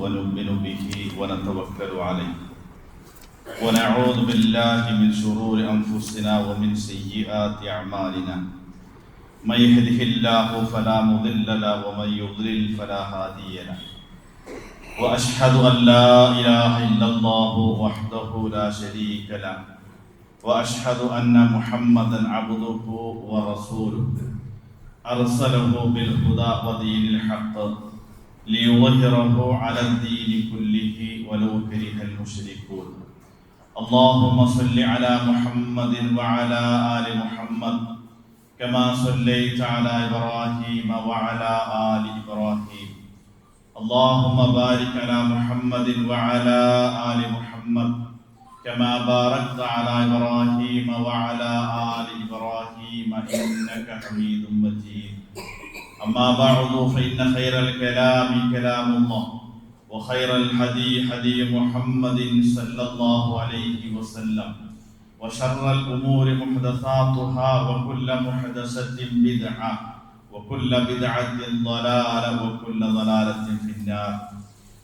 ونؤمن به ونتوكل عليه ونعوذ بالله من شرور أنفسنا ومن سيئات أعمالنا من يهده الله فلا مضل له ومن يضلل فلا هادي له وأشهد أن لا إله إلا الله وحده لا شريك له وأشهد أن محمدا عبده ورسوله أرسله بالهدى ودين الحق ليظهره على الدين كله ولو كره المشركون اللهم صل على محمد وعلى آل محمد كما صليت على إبراهيم وعلى آل إبراهيم اللهم بارك على محمد وعلى آل محمد كما باركت على إبراهيم وعلى آل إبراهيم إنك حميد مجيد أما بعد فإن خير الكلام كلام الله وخير الهدي هدي محمد صلى الله عليه وسلم وشر الأمور محدثاتها وكل محدثة بدعة وكل بدعة ضلالة وكل ضلالة في النار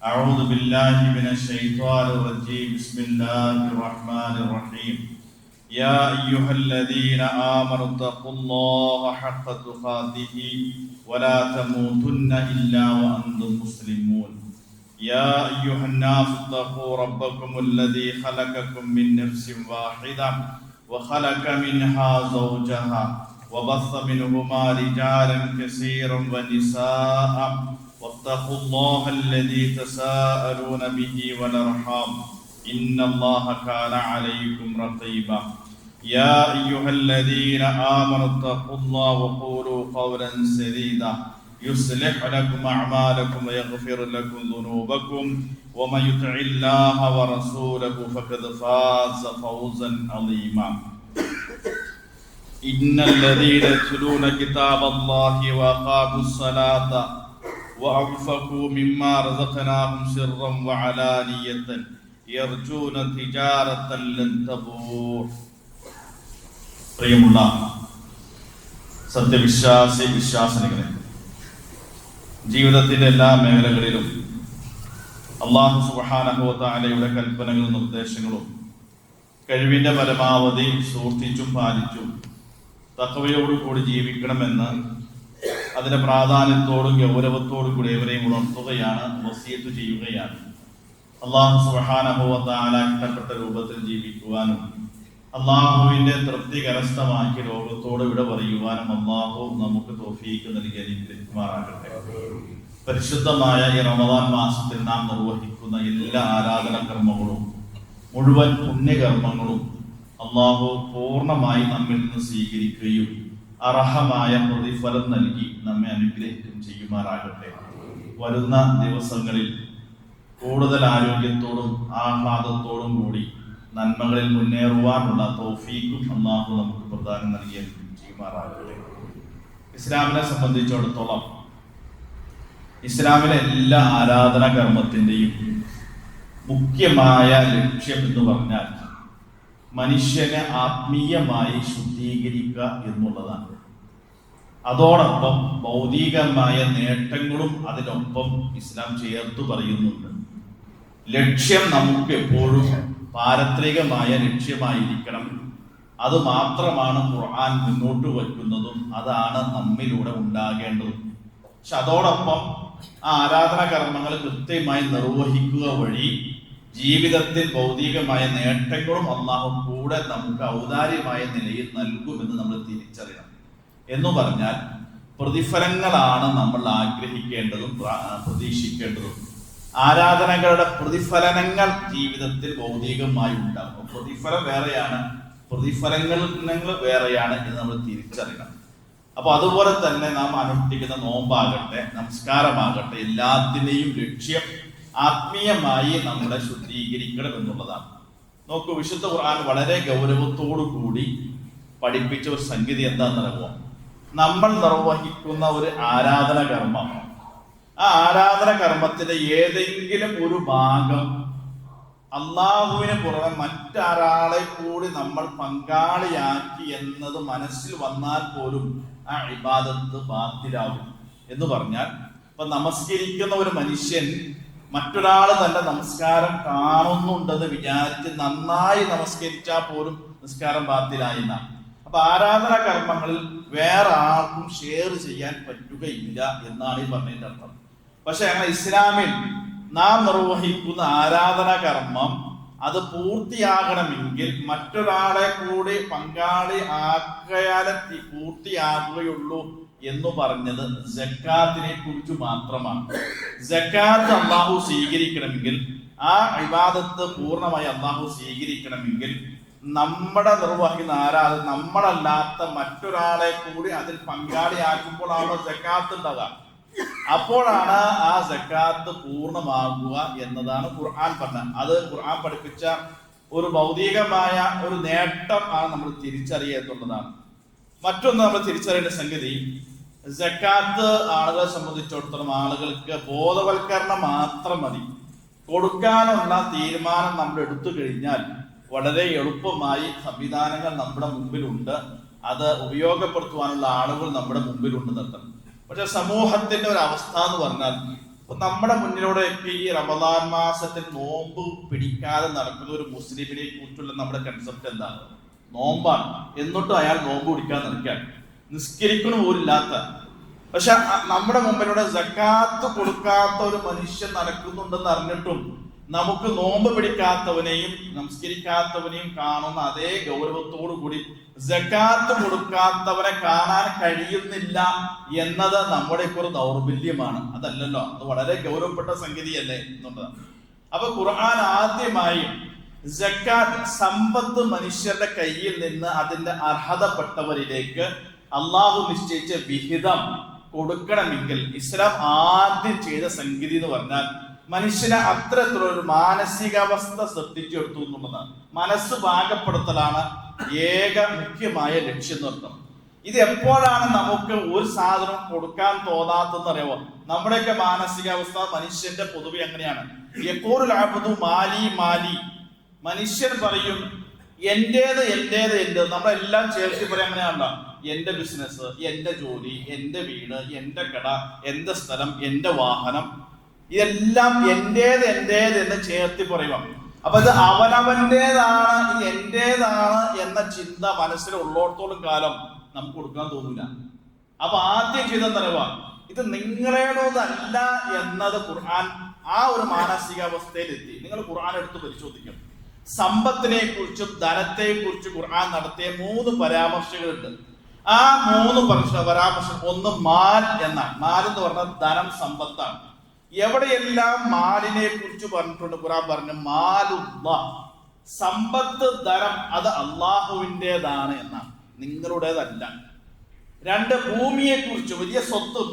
أعوذ بالله من الشيطان الرجيم بسم الله الرحمن الرحيم يا أيها الذين آمنوا اتقوا الله حق تقاته ولا تموتن إلا وأنتم مسلمون يا أيها الناس اتقوا ربكم الذي خلقكم من نفس واحدة وخلق منها زوجها وبث منهما رجالا كثيرا ونساء واتقوا الله الذي تساءلون به والأرحام إن الله كان عليكم رقيبا يا أيها الذين آمنوا اتقوا الله وقولوا قولا سديدا يصلح لكم أعمالكم ويغفر لكم ذنوبكم ومن يطع الله ورسوله فقد فاز فوزا عظيما إن الذين يتلون كتاب الله وأقاموا الصلاة وأنفقوا مما رزقناهم سرا وعلانية يرجون تجارة لن تبور. പ്രിയമുള്ള വിശ്വാസിനികളെ, ജീവിതത്തിന്റെ എല്ലാ മേഖലകളിലും അല്ലാഹു സുബ്ഹാനഹു വ തആലയുടെ കൽപ്പനകളും നിർദ്ദേശങ്ങളും കഴിവിന്റെ പരമാവധി സൂക്ഷിച്ചും പാലിച്ചും തഖ്വയോടുകൂടി ജീവിക്കണമെന്ന് അതിന്റെ പ്രാധാന്യത്തോടും ഗൗരവത്തോടും കൂടി ഏവരെയും ഉണർത്തുകയാണ്, വസിയത്ത് ചെയ്യുകയാണ്. അല്ലാഹു സുബ്ഹാനഹു വ തആല ഇഷ്ടപ്പെട്ട രൂപത്തിൽ ജീവിക്കുവാനും അല്ലാഹുവിന്റെ തൃപ്തി കരസ്ഥമാക്കി ലോകത്തോട് വിട പറയുവാനും അല്ലാഹു നമുക്ക് തൗഫീഖ് നൽകി അനുഗ്രഹിക്കുമാറാകട്ടെ. പരിശുദ്ധമായ ഈ റമദാൻ മാസത്തിൽ നാം നിർവഹിക്കുന്ന എല്ലാ ആരാധനാ കർമ്മങ്ങളും മുഴുവൻ പുണ്യകർമ്മങ്ങളും അല്ലാഹു പൂർണ്ണമായി നമ്മിൽ നിന്ന് സ്വീകരിക്കുകയും അർഹമായ പ്രതിഫലം നൽകി നമ്മെ അനുഗ്രഹിക്കുകയും ചെയ്യുമാറാകട്ടെ. വരുന്ന ദിവസങ്ങളിൽ കൂടുതൽ ആരോഗ്യത്തോടും ആഹ്ലാദത്തോടും കൂടി നന്മകളിൽ മുന്നേറുവാനുള്ള തൗഫീഖും അല്ലാഹു നമുക്ക് പ്രദാനം നൽകി ചെയ്യുമാറാകട്ടെ. ഇസ്ലാമിനെ സംബന്ധിച്ചിടത്തോളം ഇസ്ലാമിലെ എല്ലാ ആരാധനാ കർമ്മത്തിന്റെയും മുഖ്യമായ ലക്ഷ്യം എന്ന് പറഞ്ഞാൽ മനുഷ്യനെ ആത്മീയമായി ശുദ്ധീകരിക്കുക എന്നുള്ളതാണ്. അതോടൊപ്പം ഭൗതികമായ നേട്ടങ്ങളും അതിനൊപ്പം ഇസ്ലാം ചേർത്ത് പറയുന്നുണ്ട്. ലക്ഷ്യം നമുക്ക് എപ്പോഴും പാരത്രികമായ ലക്ഷ്യമായിരിക്കണം. അത് മാത്രമാണ് ഖുർആൻ മുന്നോട്ട് വയ്ക്കുന്നതും അതാണ് നമ്മിലൂടെ ഉണ്ടാകേണ്ടതും. പക്ഷെ അതോടൊപ്പം ആ ആരാധനാ കർമ്മങ്ങൾ കൃത്യമായി നിർവഹിക്കുക വഴി ജീവിതത്തിൽ ഭൗതികമായ നേട്ടങ്ങളും അല്ലാഹു കൂടെ നമുക്ക് ഔദാര്യമായ നിലയിൽ നൽകുമെന്ന് നമ്മൾ തിരിച്ചറിയണം. എന്ന് പറഞ്ഞാൽ പ്രതിഫലങ്ങളാണ് നമ്മൾ ആഗ്രഹിക്കേണ്ടതും പ്രതീക്ഷിക്കേണ്ടതും. ആരാധനകളുടെ പ്രതിഫലനങ്ങൾ ജീവിതത്തിൽ ഭൗതികമായി ഉണ്ടാകും. പ്രതിഫലം വേറെയാണ്, പ്രതിഫലങ്ങൾ വേറെയാണ് എന്ന് നമ്മൾ തിരിച്ചറിയണം. അപ്പൊ അതുപോലെ തന്നെ നാം അനുഷ്ഠിക്കുന്ന നോമ്പാകട്ടെ, നമസ്കാരമാകട്ടെ, എല്ലാത്തിന്റെയും ലക്ഷ്യം ആത്മീയമായി നമ്മളെ ശുദ്ധീകരിക്കണം എന്നുള്ളതാണ്. നോക്കൂ, വിശുദ്ധ ഖുർആൻ വളരെ ഗൗരവത്തോടു കൂടി പഠിപ്പിച്ച ഒരു സംഗതി എന്താണെന്നറിയുമോ? നമ്മൾ നിർവഹിക്കുന്ന ഒരു ആരാധന കർമ്മം, ആ ആരാധന കർമ്മത്തിന്റെ ഏതെങ്കിലും ഒരു ഭാഗം അള്ളാഹുവിന് പുറമെ മറ്റൊരാളെ കൂടി നമ്മൾ പങ്കാളിയാക്കി എന്നത് മനസ്സിൽ വന്നാൽ പോലും ആ ഇബാദത്ത് ബാത്തിലാകും. എന്ന് പറഞ്ഞാൽ ഇപ്പൊ നമസ്കരിക്കുന്ന ഒരു മനുഷ്യൻ മറ്റൊരാൾ തന്റെ നമസ്കാരം കാണുന്നുണ്ടെന്ന് വിചാരിച്ച് നന്നായി നമസ്കരിച്ചാൽ പോലും നിസ്കാരം ബാത്തിലായി എന്നാണ്. അപ്പൊ ആരാധനാ കർമ്മങ്ങളിൽ വേറെ ആർക്കും ഷെയർ ചെയ്യാൻ പറ്റുകയില്ല എന്നാണ് ഈ പറഞ്ഞതിന്റെ അർത്ഥം. പക്ഷെ അങ്ങനെ ഇസ്ലാമിൽ നാം നിർവഹിക്കുന്ന ആരാധനാ കർമ്മം അത് പൂർത്തിയാകണമെങ്കിൽ മറ്റൊരാളെ കൂടി പങ്കാളി ആക്കിയാലേ പൂർത്തിയാകുകയുള്ളൂ എന്ന് പറഞ്ഞത് സക്കാത്തിനെ കുറിച്ച് മാത്രമാണ്. സക്കാത്ത് അള്ളാഹു സ്വീകരിക്കണമെങ്കിൽ, ആ ഇബാദത്ത് പൂർണ്ണമായി അള്ളാഹു സ്വീകരിക്കണമെങ്കിൽ നമ്മുടെ നിർവഹിക്കുന്ന ആരാധന നമ്മളല്ലാത്ത മറ്റൊരാളെ കൂടി അതിൽ പങ്കാളിയാക്കുമ്പോഴാണ് സക്കാത്ത് ഉണ്ടാകുക. അപ്പോഴാണ് ആ സക്കാത്ത് പൂർണ്ണമാകുക എന്നതാണ് ഖുർആൻ പറഞ്ഞത്. അത് ഖുർആൻ പഠിപ്പിച്ച ഒരു ഭൗതികമായ ഒരു നേട്ടം ആണ് നമ്മൾ തിരിച്ചറിയുന്നതാണ്. മറ്റൊന്ന് നമ്മൾ തിരിച്ചറിയേണ്ട സംഗതി, സക്കാത്ത് ആളുകളെ സംബന്ധിച്ചിടത്തോളം ആളുകൾക്ക് ബോധവൽക്കരണം മാത്രം മതി. കൊടുക്കാനുള്ള തീരുമാനം നമ്മൾ എടുത്തു കഴിഞ്ഞാൽ വളരെ എളുപ്പമായി സംവിധാനങ്ങൾ നമ്മുടെ മുമ്പിലുണ്ട്. അത് ഉപയോഗപ്പെടുത്തുവാനുള്ള ആളുകൾ നമ്മുടെ മുമ്പിലുണ്ട് നിർത്തണം. പക്ഷെ സമൂഹത്തിന്റെ ഒരു അവസ്ഥ എന്ന് പറഞ്ഞാൽ, നമ്മുടെ മുന്നിലൂടെയൊക്കെ ഈ റമദാൻ മാസത്തിൽ നോമ്പ് പിടിക്കാതെ നടക്കുന്ന ഒരു മുസ്ലിമിനെ കുറിച്ചുള്ള നമ്മുടെ കൺസെപ്റ്റ് എന്താണ്? നോമ്പാണ്, എന്നിട്ടും അയാൾ നോമ്പ് പിടിക്കാൻ നടക്കാൻ നിസ്കരിക്കണ പോലില്ലാത്ത. പക്ഷെ നമ്മുടെ മുമ്പിലൂടെ സക്കാത്ത് കൊടുക്കാത്ത ഒരു മനുഷ്യൻ നടക്കുന്നുണ്ടെന്ന് അറിഞ്ഞിട്ടും നമുക്ക് നോമ്പ് പിടിക്കാത്തവനെയും നമസ്കരിക്കാത്തവനെയും കാണുന്ന അതേ ഗൗരവത്തോടു കൂടി സക്കാത്ത് കൊടുക്കാത്തവനെ കാണാൻ കഴിയുന്നില്ല എന്നത് നമ്മുടെ ഒരു ദൗർബല്യമാണ്. അതല്ലല്ലോ, അത് വളരെ ഗൗരവപ്പെട്ട സംഗതിയല്ലേ എന്നുള്ളതാണ്. അപ്പൊ ഖുർആൻ ആദ്യമായി സക്കാത്ത് സമ്പത്ത് മനുഷ്യരുടെ കയ്യിൽ നിന്ന് അതിന്റെ അർഹതപ്പെട്ടവരിലേക്ക് അള്ളാഹു നിശ്ചയിച്ച വിഹിതം കൊടുക്കണമെങ്കിൽ ഇസ്ലാം ആദ്യം ചെയ്ത സംഗതി എന്ന് പറഞ്ഞാൽ മനുഷ്യനെ അത്തരത്തിലൊരു മാനസികാവസ്ഥ സൃഷ്ടിച്ചെടുത്തു എന്നുള്ളതാണ്. മനസ്സ് പാകപ്പെടുത്തലാണ് ഏക മുഖ്യമായ ലക്ഷ്യം നിർത്തം. ഇത് എപ്പോഴാണ് നമുക്ക് ഒരു സാധനം കൊടുക്കാൻ തോന്നാത്തെന്ന് അറിയാമോ? നമ്മുടെയൊക്കെ മാനസികാവസ്ഥ മനുഷ്യന്റെ പൊതുവെ അങ്ങനെയാണ്. യഖൂലുൽ അബ്ദു മാലി മാലി, മനുഷ്യൻ പറയും എന്റേത് എന്റേത് എന്റേത്. നമ്മളെല്ലാം ചേർത്തി പറയാൻ അങ്ങനെയാണല്ലോ. എന്റെ ബിസിനസ്, എന്റെ ജോലി, എന്റെ വീട്, എന്റെ കട, എന്റെ സ്ഥലം, എന്റെ വാഹനം, ഇതെല്ലാം എന്റേത് എന്റേത് എന്ന് ചേർത്തി പറയുക. അപ്പൊ ഇത് അവനവന്റേതാണ്, ഇത് എന്റേതാണ് എന്ന ചിന്ത മനസ്സിലുള്ളിടത്തോളം കാലം നമുക്ക് കൊടുക്കാൻ തോന്നില്ല. അപ്പൊ ആദ്യം ചെയ്തെന്നറിയുക, ഇത് നിങ്ങളേടോതല്ല എന്നത് ഖുർആൻ ആ ഒരു മാനസികാവസ്ഥയിലെത്തി. നിങ്ങൾ ഖുർആൻ എടുത്ത് പരിശോധിക്കും. സമ്പത്തിനെ കുറിച്ചും ധനത്തെ കുറിച്ചും ഖുർആൻ നടത്തിയ 3 പരാമർശങ്ങളുണ്ട്. ആ 3 പരാമർശം, ഒന്ന് മാൽ എന്നാണ്. മാൽ എന്ന് പറഞ്ഞാൽ ധനം, സമ്പത്താണ്. എവിടെയെല്ലാം മാലിനെ കുറിച്ച് പറഞ്ഞിട്ടുണ്ട് ഖുർആൻ പറഞ്ഞു മാലുല്ലാഹ്, സമ്പത്ത് ധനം അത് അള്ളാഹുവിൻ്റെതാണ് എന്നാണ്, നിങ്ങളുടേതല്ല. 2 ഭൂമിയെ കുറിച്ച്, വലിയ സ്വത്ത്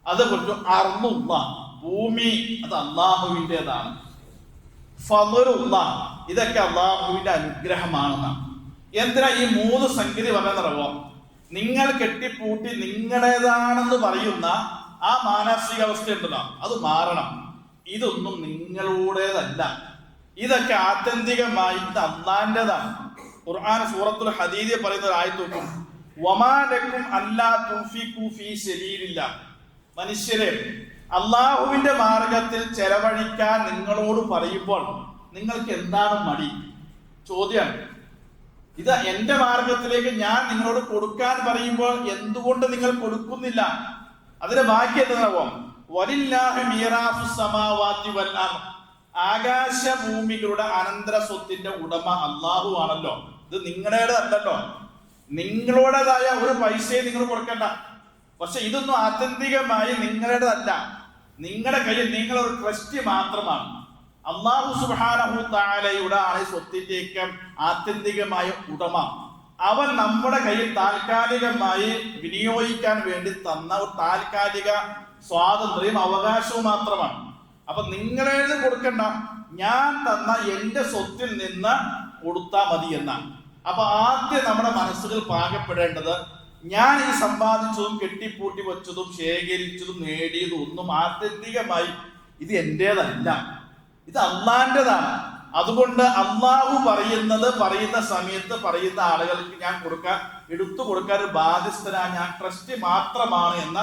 അത് കുറിച്ചു അർളുല്ലാഹ്, ഭൂമി അത് അള്ളാഹുവിൻ്റെതാണ്. ഫളുല്ലാഹ്, ഇതൊക്കെ അള്ളാഹുവിന്റെ അനുഗ്രഹമാണെന്നാണ്. എന്തിനാ ഈ 3 സംഗതി പറയുന്നറിയോ? നിങ്ങൾ കെട്ടിപ്പൂട്ടി നിങ്ങളുടേതാണെന്ന് പറയുന്ന ആ മാനസികാവസ്ഥ ഉണ്ടല്ലോ, അത് മാറണം. ഇതൊന്നും നിങ്ങളുടേതല്ല, ഇതൊക്കെ ആത്യന്തികമായി ഇത് അള്ളാന്റേതാണ്. ഖുർആൻ സൂറത്തുൽ ഹദീദ് പറയുന്ന ഒരു ആയത്ത് നോക്കും, വമാ ലക്കും അല്ലാ തുൻഫിഖു ഫീ സബീലില്ലാഹ്, മനുഷ്യരെ അള്ളാഹുവിന്റെ മാർഗത്തിൽ ചെലവഴിക്കാൻ നിങ്ങളോട് പറയുമ്പോൾ നിങ്ങൾക്ക് എന്താണ് മടി? ചോദ്യമാണ്. ഇത് എന്റെ മാർഗത്തിലേക്ക് ഞാൻ നിങ്ങളോട് കൊടുക്കാൻ പറയുമ്പോൾ എന്തുകൊണ്ട് നിങ്ങൾ കൊടുക്കുന്നില്ല? അതിന്റെ ബാക്കി എന്താണോ? വലില്ലാഹി മീറാസുസ് സമാവാതി വൽ അർദ്, ആകാശഭൂമികളുടെ അനന്തര സ്വത്തിന്റെ ഉടമ അള്ളാഹു ആണല്ലോ. ഇത് നിങ്ങളുടേതല്ലല്ലോ, നിങ്ങളുടേതായ ഒരു പൈസയെ നിങ്ങൾ കൊടുക്കണ്ട. പക്ഷെ ഇതൊന്നും ആത്യന്തികമായി നിങ്ങളുടേതല്ല, നിങ്ങളുടെ കയ്യിൽ നിങ്ങളൊരു ട്രസ്റ്റ് മാത്രമാണ്. അല്ലാഹു സുബ്ഹാനഹു തആലയുടെ ആണ് സ്വത്തിന്റെയൊക്കെ ആത്യന്തികമായ ഉടമ. അവൻ നമ്മുടെ കയ്യിൽ താൽക്കാലികമായി വിനിയോഗിക്കാൻ വേണ്ടി തന്ന ഒരു താൽക്കാലിക സ്വാതന്ത്ര്യം, അവകാശവും മാത്രമാണ്. അപ്പൊ നിങ്ങളേത് കൊടുക്കണ്ട, ഞാൻ തന്ന എന്റെ സ്വത്തിൽ നിന്ന് കൊടുത്താൽ മതി എന്നാണ്. അപ്പൊ ആദ്യം നമ്മുടെ മനസ്സുകൾ പാകപ്പെടേണ്ടത്, ഞാൻ ഈ സമ്പാദിച്ചതും കെട്ടിപ്പൂട്ടി വെച്ചതും ശേഖരിച്ചതും നേടിയതും ഒന്നും ആത്യന്തികമായി ഇത് എന്റേതല്ല, ഇത് അള്ളാന്റേതാണ്. അതുകൊണ്ട് അള്ളാഹു പറയുന്ന സമയത്ത് പറയുന്ന ആളുകൾക്ക് ഞാൻ എടുത്തു കൊടുക്കാൻ ഒരു ബാധ്യസ്ഥനാണ്, ഞാൻ ട്രസ്റ്റ് മാത്രമാണ് എന്ന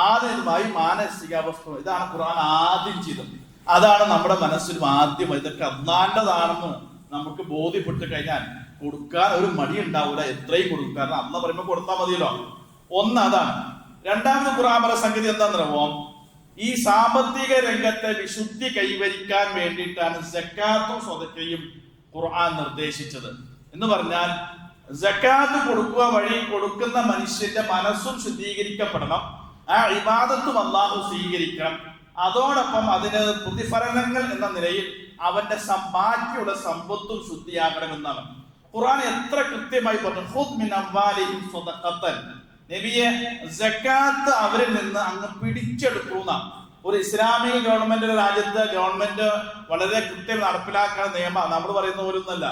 ആദ്യമായി മാനസികാവസ്ഥ. ഇതാണ് ഖുർആൻ ആദ്യം ചെയ്തത്. അതാണ് നമ്മുടെ മനസ്സിൽ ആദ്യം. ഇതൊക്കെ അള്ളാന്റെതാണെന്ന് നമുക്ക് ബോധ്യപ്പെട്ട് കഴിഞ്ഞാൽ കൊടുക്കാൻ ഒരു മടി ഉണ്ടാവില്ല, എത്രയും കൊടുക്കും. കാരണം അള്ള പറയുമ്പോൾ കൊടുത്താൽ മതിയല്ലോ. ഒന്ന് അതാണ്. രണ്ടാമത് ഖുർആൻ പറഞ്ഞ സംഗതി എന്താണെന്നറിയോ? ഈ സാമ്പത്തിക രംഗത്തെ വിശുദ്ധി കൈവരിക്കാൻ വേണ്ടിയിട്ടാണ് സക്കാത്തും സ്വതക്കയും ഖുർആൻ നിർദ്ദേശിച്ചത്. എന്ന് പറഞ്ഞാൽ സക്കാത്ത് കൊടുക്കുക വഴി കൊടുക്കുന്ന മനുഷ്യന്റെ മനസ്സും ശുദ്ധീകരിക്കപ്പെടണം, ആ ഇബാദത്തും അല്ലാഹു സ്വീകരിക്കണം. അതോടൊപ്പം അതിന് പ്രതിഫലനങ്ങൾ എന്ന നിലയിൽ അവന്റെ ബാക്കിയുള്ള സമ്പത്തും ശുദ്ധിയാകണമെന്നാണ് ഖുർആൻ എത്ര കൃത്യമായി പറഞ്ഞു. ഖുദ് മിൻ അംവാലിഹിം സ്വദഖത്തൻ, നബിയെ സക്കാത്ത് അവരിൽ നിന്ന് അങ്ങ് പിടിച്ചെടുക്കുന്ന ഒരു ഇസ്ലാമിക ഗവൺമെന്റ് രാജ്യത്ത് ഗവൺമെന്റ് വളരെ കൃത്യം നടപ്പിലാക്കുന്ന നിയമം നമ്മൾ പറയുന്ന പോലൊന്നല്ല.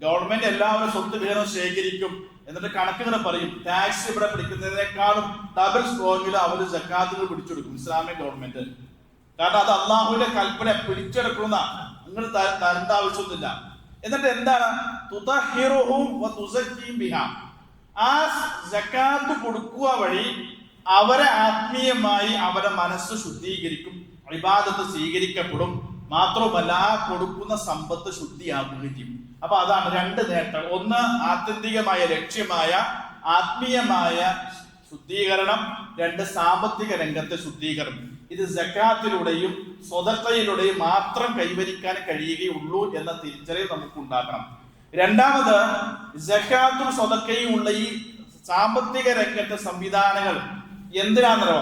ഗവൺമെന്റ് എല്ലാവരും സ്വത്ത് വിഹിതം ശേഖരിക്കും, എന്നിട്ട് കണക്കുകൾ പറയും. ടാക്സ് ഇവിടെ പിടിക്കുന്നതിനേക്കാളും ഡബിൾ സ്ട്രോങ്ങിൽ അവർ സക്കാത്തുകൾ പിടിച്ചെടുക്കും ഇസ്ലാമിക ഗവൺമെന്റ്. കാരണം അത് അള്ളാഹുവിന്റെ കൽപ്പന പിടിച്ചെടുക്കുന്ന, നിങ്ങൾ തരേണ്ട ആവശ്യമൊന്നുമില്ല. എന്നിട്ട് എന്താണ്? തുതഹിറുഹും വതുസക്കിയും ബിഹാ, ആ സക്കാത്ത് കൊടുക്കുക വഴി അവരെ ആത്മീയമായി അവരെ മനസ്സ് ശുദ്ധീകരിക്കും, ഇബാദത്ത് സ്വീകരിക്കപ്പെടും. മാത്രമല്ല ആ കൊടുക്കുന്ന സമ്പത്ത് ശുദ്ധിയാക്കുകയും ചെയ്യും. അപ്പൊ അതാണ് രണ്ട് നേട്ടം. ഒന്ന് ആത്യന്തികമായ ലക്ഷ്യമായ ആത്മീയമായ ശുദ്ധീകരണം, രണ്ട് സാമ്പത്തിക രംഗത്തെ ശുദ്ധീകരണം. ഇത് സക്കാത്തിലൂടെയും സ്വതക്കയിലൂടെയും മാത്രം കൈവരിക്കാൻ കഴിയുകയുള്ളൂ എന്ന തിരിച്ചറിവ് നമുക്ക് ഉണ്ടാക്കണം. രണ്ടാമത്, സക്കാത്തും സ്വതക്കയും ഉള്ള ഈ സാമ്പത്തിക രംഗത്തെ സംവിധാനങ്ങൾ എന്തിനാണെന്നോ,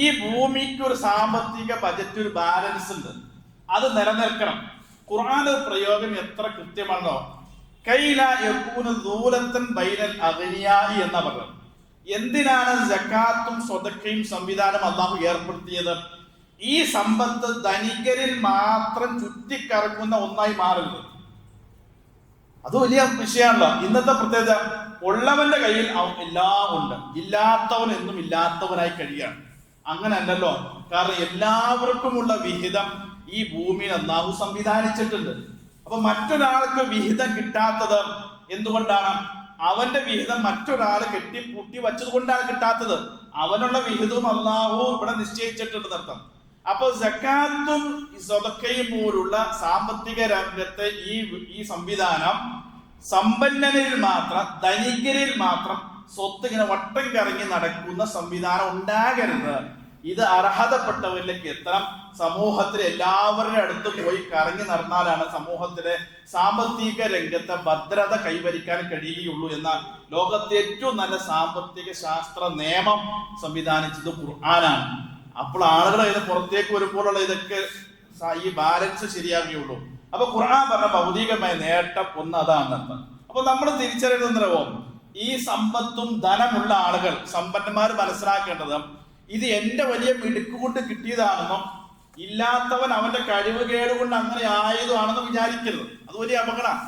ഈ ഭൂമിക്ക് ഒരു സാമ്പത്തിക ബജറ്റ്, ഒരു ബാലൻസ് ഉണ്ട്, അത് നിലനിൽക്കണം. ഖുർആന്റെ പ്രയോഗം എത്ര കൃത്യമാണോ, കൈല യകൂന ദൂലത്തൻ ബൈനൽ അഗ്നിയായി എന്ന പറഞ്ഞത്. എന്തിനാണ് സക്കാത്തും സ്വതക്കയും സംവിധാനം അള്ളാഹു ഏർപ്പെടുത്തിയത്? ഈ സമ്പത്ത് ധനികരിൽ മാത്രം ചുറ്റിക്കറങ്ങുന്ന ഒന്നായി മാറരുത്. അത് വലിയ വിഷയമാണല്ലോ. ഇന്നത്തെ പ്രത്യേകത, ഉള്ളവന്റെ കയ്യിൽ എല്ലാം ഉണ്ട്, ഇല്ലാത്തവൻ എന്നും ഇല്ലാത്തവനായി കഴിയാണ്. അങ്ങനെ അല്ലല്ലോ. കാരണം എല്ലാവർക്കുമുള്ള വിഹിതം ഈ ഭൂമിയിൽ അല്ലാഹു സംവിധാനിച്ചിട്ടുണ്ട്. അപ്പൊ മറ്റൊരാൾക്ക് വിഹിതം കിട്ടാത്തത് എന്തുകൊണ്ടാണ്? അവന്റെ വിഹിതം മറ്റൊരാൾ കെട്ടിപ്പൂട്ടി വച്ചത് കൊണ്ടാണ് കിട്ടാത്തത്. അവനുള്ള വിഹിതവും അല്ലാഹു ഇവിടെ നിശ്ചയിച്ചിട്ടുണ്ട് അർത്ഥം. അപ്പൊ സക്കാത്തും സ്വതക്കയും പോലുള്ള സാമ്പത്തിക രംഗത്തെ ഈ സംവിധാനം സമ്പന്നനിൽ മാത്രം, ധനികരിൽ മാത്രം സ്വത്ത് ഇങ്ങനെ വട്ടം കറങ്ങി നടക്കുന്ന സംവിധാനം ഉണ്ടാകരുത്. ഇത് അർഹതപ്പെട്ടവരിലേക്ക് എത്തണം. സമൂഹത്തിലെ എല്ലാവരുടെ അടുത്ത് പോയി കറങ്ങി നടന്നാലാണ് സമൂഹത്തിലെ സാമ്പത്തിക രംഗത്തെ ഭദ്രത കൈവരിക്കാൻ കഴിയുകയുള്ളൂ എന്ന ലോകത്തെ ഏറ്റവും നല്ല സാമ്പത്തിക ശാസ്ത്ര നിയമം സംവിധാനിച്ചത് ഖുർആനാണ്. അപ്പോൾ ആളുകൾ അതിന് പുറത്തേക്ക് വരുമ്പോഴുള്ള ഇതൊക്കെ ഈ ബാലൻസ് ശരിയാകുകയുള്ളൂ. അപ്പൊ ഖുർആൻ പറഞ്ഞ ഭൗതികമായ നേട്ടം ഒന്ന് അതാണ്. അപ്പൊ നമ്മൾ തിരിച്ചറിയുന്നോ, ഈ സമ്പത്തും ധനമുള്ള ആളുകൾ, സമ്പന്നന്മാർ മനസ്സിലാക്കേണ്ടത് ഇത് എന്റെ വലിയ മിടുക്ക് കൊണ്ട് കിട്ടിയതാണെന്നും ഇല്ലാത്തവൻ അവന്റെ കഴിവുകേട് കൊണ്ട് അങ്ങനെ ആയതാണെന്നും വിചാരിക്കരുത്. അത് വലിയ അപകടമാണ്.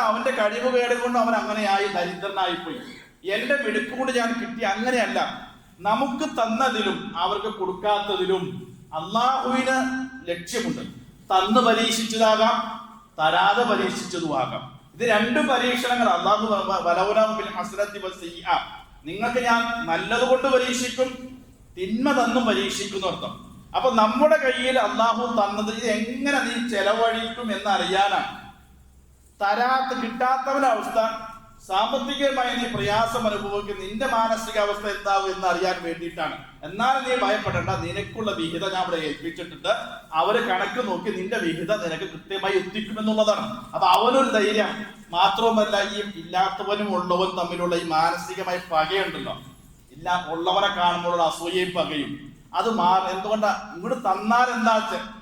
അവന്റെ കഴിവുകേട് കൊണ്ട് അവൻ അങ്ങനെയായി ദരിദ്രനായിപ്പോയി, എന്റെ മിടുക്ക് കൊണ്ട് ഞാൻ കിട്ടി, അങ്ങനെയല്ല. നമുക്ക് തന്നതിലും അവർക്ക് കൊടുക്കാത്തതിലും അള്ളാഹുവിന് ലക്ഷ്യമുണ്ട്. തന്ന് പരീക്ഷിച്ചതാകാം, തരാതെ പരീക്ഷിച്ചതുമാകാം. ഇത് രണ്ട് പരീക്ഷണങ്ങൾ. അള്ളാഹു നിങ്ങൾക്ക് ഞാൻ നല്ലത് കൊണ്ട് പരീക്ഷിക്കും, തിന്മ തന്നും പരീക്ഷിക്കുന്ന അർത്ഥം. അപ്പൊ നമ്മുടെ കയ്യിൽ അള്ളാഹു തന്നത് ഇത് എങ്ങനെ നീ ചെലവഴിക്കും എന്നറിയാനാണ്. കിട്ടാത്തവന്റെ അവസ്ഥ, സാമ്പത്തികമായി നീ പ്രയാസം അനുഭവിക്കും, നിന്റെ മാനസികാവസ്ഥ എന്താവും എന്നറിയാൻ വേണ്ടിയിട്ടാണ്. എന്നാലും നീ ഭയപ്പെടേണ്ട, നിനക്കുള്ള വിഹിതം ഞാൻ ഇവിടെ ഏൽപ്പിച്ചിട്ടുണ്ട്, അവര് കണക്ക് നോക്കി നിന്റെ വിഹിതം നിനക്ക് കൃത്യമായി എത്തിക്കുമെന്നുള്ളതാണ്. അപ്പൊ അവനൊരു ധൈര്യം. മാത്രവുമല്ല, ഈ ഇല്ലാത്തവനും ഉള്ളവനും തമ്മിലുള്ള ഈ മാനസികമായ പകയുണ്ടല്ലോ, ഉള്ളവനെ കാണുമ്പോഴുള്ള അസൂയയും പകയും, അത് എന്തുകൊണ്ടാ? ഇങ്ങോട്ട് തന്നാൽ എന്താ?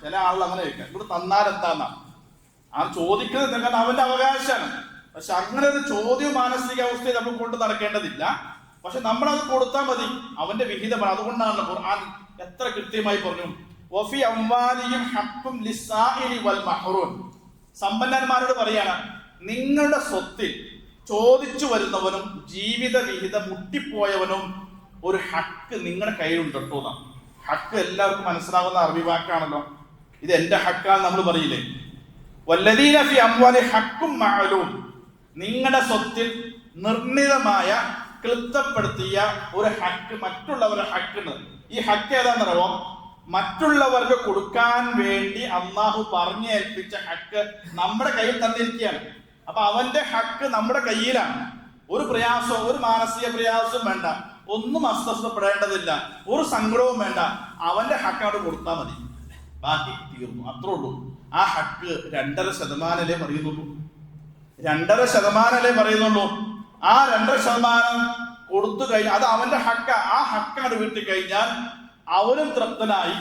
ചില ആളുകൾ അങ്ങനെ ചോദിക്കാം, ഇങ്ങോട്ട് തന്നാൽ എന്താന്നാ ആ ചോദിക്കുന്നത്. കാരണം അവന്റെ അവകാശമാണ്. പക്ഷെ അങ്ങനെ ഒരു ചോദ്യം മാനസികാവസ്ഥയെ നമ്മൾ കൊണ്ട് നടക്കേണ്ടതില്ല. പക്ഷെ നമ്മളത് കൊടുത്താൽ മതി, അവന്റെ വിഹിതമാണ്. അതുകൊണ്ടാണ് ഖുർആൻ എത്ര കൃത്യമായി പറഞ്ഞു, വഫി അംവാലിഹിം ഹഖ്ഖുൻ ലിസ്സാഇലി വൽ മഹ്റൂം. സമ്പന്നന്മാരോട് പറയാണ്, നിങ്ങളുടെ സ്വത്തിൽ ചോദിച്ചു വരുന്നവനും ജീവിത വിഹിതം മുട്ടിപ്പോയവനും ഒരു ഹക്ക് നിങ്ങളുടെ കയ്യിലുണ്ട് കേട്ടോ. ഹക്ക് എല്ലാവർക്കും മനസ്സിലാവുന്ന അറബി വാക്കാണല്ലോ. ഇത് എന്റെ ഹക്കാന്ന് നമ്മൾ പറയില്ലേ? വല്ലദീന ഫി അംവാലി ഹഖ്ഖും മഅലൂം. നിങ്ങളുടെ സ്വത്തിൽ നിർണിതമായ, ക്ലിപ്തപ്പെടുത്തിയ ഒരു ഹക്ക്, മറ്റുള്ളവരുടെ ഹക്കുണ്ട്. ഈ ഹക്ക് ഏതാണെന്നറിയോ? മറ്റുള്ളവർക്ക് കൊടുക്കാൻ വേണ്ടി അള്ളാഹു പറഞ്ഞേൽപ്പിച്ച ഹക്ക് നമ്മുടെ കയ്യിൽ തന്നിരിക്കുകയാണ്. അപ്പൊ അവന്റെ ഹക്ക് നമ്മുടെ കയ്യിലാണ്. ഒരു പ്രയാസവും ഒരു മാനസിക പ്രയാസവും വേണ്ട, ഒന്നും അസ്വസ്ഥപ്പെടേണ്ടതില്ല, ഒരു സങ്കടവും വേണ്ട. അവന്റെ ഹക്ക് അവിടെ കൊടുത്താൽ മതി, ബാക്കി തീർന്നു, അത്രേ ഉള്ളൂ. ആ ഹക്ക് 2.5% പറയുന്നുള്ളൂ. 2.5% പറയുന്നുള്ളൂ. ആ 2% കൊടുത്തു കഴിഞ്ഞാൽ അത് അവന്റെ ഹക്ക. ആ ഹക്കാണ് വീട്ടിൽ കഴിഞ്ഞാൽ അവനും തൃപ്തനായി,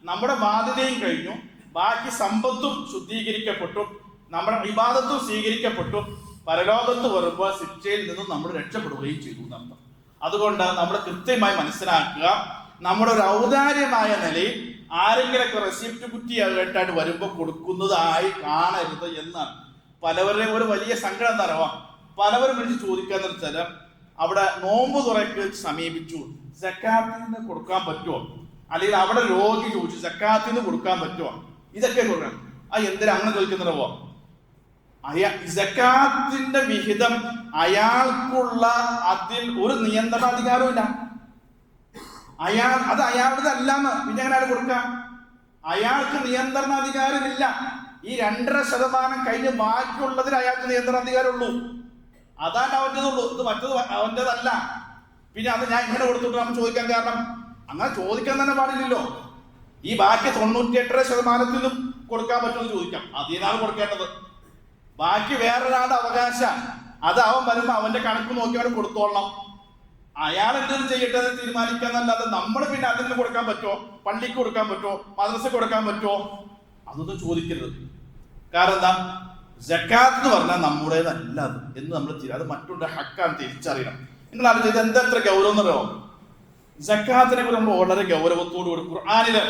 നമ്മുടെ ബാധ്യതയും കഴിഞ്ഞു, ബാക്കി സമ്പത്തും ശുദ്ധീകരിക്കപ്പെട്ടു, നമ്മുടെ ഇബാദത്തും സ്വീകരിക്കപ്പെട്ടു. പരലോകത്ത് വരുമ്പോൾ ശിക്ഷയിൽ നിന്നും നമ്മൾ രക്ഷപ്പെടുകയും ചെയ്തു എന്നർത്ഥം. അതുകൊണ്ട് നമ്മൾ കൃത്യമായി മനസ്സിലാക്കുക, നമ്മുടെ ഒരു ഔദാര്യമായ നിലയിൽ ആരെങ്കിലൊക്കെ റെസിപ്റ്റ് കുറ്റിയായിട്ടായിട്ട് വരുമ്പോൾ കൊടുക്കുന്നതായി കാണരുത് എന്നാണ്. പലവരുടെയും ഒരു വലിയ സങ്കടം എന്താ പറയുക, പലവരും വിളിച്ച് ചോദിക്കാന്ന് വെച്ചാൽ അവിടെ നോമ്പ് തുറക്ക് സമീപിച്ചു, സക്കാത്തിൽ നിന്ന് കൊടുക്കാൻ പറ്റുമോ, അല്ലെങ്കിൽ അവിടെ രോഗി ചോദിച്ചു സക്കാത്തിൽ നിന്ന് കൊടുക്കാൻ പറ്റുമോ, ഇതൊക്കെ കൊടുക്കണം. എന്തിനാ അങ്ങനെ ചോദിക്കുന്നതോ? സക്കാത്തിന്റെ വിഹിതം അയാൾക്കുള്ള അതിൽ ഒരു നിയന്ത്രണാധികാരവും ഇല്ല. അത് അയാളുടെ അല്ലാന്ന് പിന്നെ എങ്ങനെ കൊടുക്കാം? അയാൾക്ക് നിയന്ത്രണാധികാരമില്ല. ഈ 2.5% കഴിഞ്ഞ് ബാക്കിയുള്ളതിൽ അയാൾക്ക് നിയന്ത്രണാധികാരമുള്ളൂ. അതാണ് അവൻ്റെതുള്ളൂ. ഇത് മറ്റത് അവൻ്റെതല്ല. പിന്നെ അത് ഞാൻ ഇങ്ങനെ കൊടുത്തിട്ട് നമ്മൾ ചോദിക്കാൻ കാരണം, അങ്ങനെ ചോദിക്കാൻ തന്നെ പാടില്ലല്ലോ. ഈ ബാക്കി 98% കൊടുക്കാൻ പറ്റുമെന്ന് ചോദിക്കാം, അതിനാണ് കൊടുക്കേണ്ടത്. ബാക്കി വേറൊരാളുടെ അവകാശം, അത് അവൻ വരുമ്പോ അവന്റെ കണക്ക് നോക്കി അവൻ കൊടുത്തോളണം. അയാൾ എന്തെങ്കിലും ചെയ്യട്ടെ എന്ന് തീരുമാനിക്കാന്നല്ലാതെ നമ്മൾ പിന്നെ അതിന് കൊടുക്കാൻ പറ്റുമോ, പള്ളിക്ക് കൊടുക്കാൻ പറ്റുമോ, മദ്രസക്ക് കൊടുക്കാൻ പറ്റുമോ, അതൊന്നും ചോദിക്കരുത്. കാരണം എന്താ, സക്കാത്ത് എന്ന് പറഞ്ഞാൽ നമ്മുടേതല്ല അത് എന്ന് നമ്മൾ അത് മറ്റുള്ള ഹക്കാണ് തിരിച്ചറിയണം. നിങ്ങൾ അറിഞ്ഞത് ഇത് എന്തത്ര ഗൗരവം എന്നറിയോ? സക്കാത്തിനെ കുറിച്ച് നമ്മൾ വളരെ ഗൗരവത്തോടു കൂടി ഖുർആനില്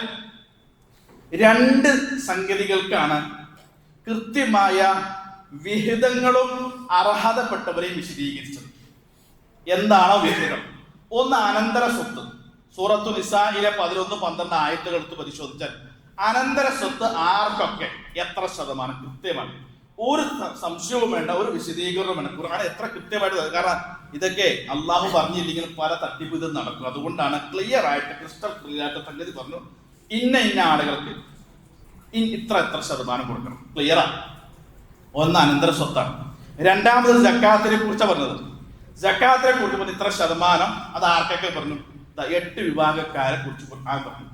2 സംഗതികൾക്കാണ് കൃത്യമായ വിഹിതങ്ങളും അർഹതപ്പെട്ടവരെയും വിശദീകരിച്ചത്. എന്താണോ വിഹിതം? ഒന്ന് അനന്തര സ്വത്ത്. സൂറത്തു നിസായിലെ 11-12 ആയത്തുകൾ എടുത്ത് പരിശോധിച്ചാൽ അനന്തര സ്വത്ത് ആർക്കൊക്കെ എത്ര ശതമാനം കൃത്യമാണ്, ഒരു സംശയവും വേണ്ട, ഒരു വിശദീകരണവും വേണ്ട. ഖുർആൻ എത്ര കൃത്യമായിട്ട്, കാരണം ഇതൊക്കെ അള്ളാഹു പറഞ്ഞില്ലെങ്കിൽ പല തട്ടിപ്പ് നടക്കും. അതുകൊണ്ടാണ് ക്ലിയർ ആയിട്ട് ക്രിസ്റ്റൽ ക്ലിയർ ആയിട്ട് സംഗതി പറഞ്ഞു, ഇന്ന ആളുകൾക്ക് ഇത്ര ശതമാനം കൊടുക്കണം. ക്ലിയറാണ്. ഒന്ന് അനന്തര സ്വത്താണ്. രണ്ടാമത് സക്കാത്തിനെ കുറിച്ചാണ് പറഞ്ഞത്. സക്കാത്തിനെ കുറിച്ച് പറഞ്ഞ ഇത്ര ശതമാനം, അത് ആർക്കൊക്കെ പറഞ്ഞു? 8 വിഭാഗക്കാരെ കുറിച്ച് ഖുർആൻ പറഞ്ഞു.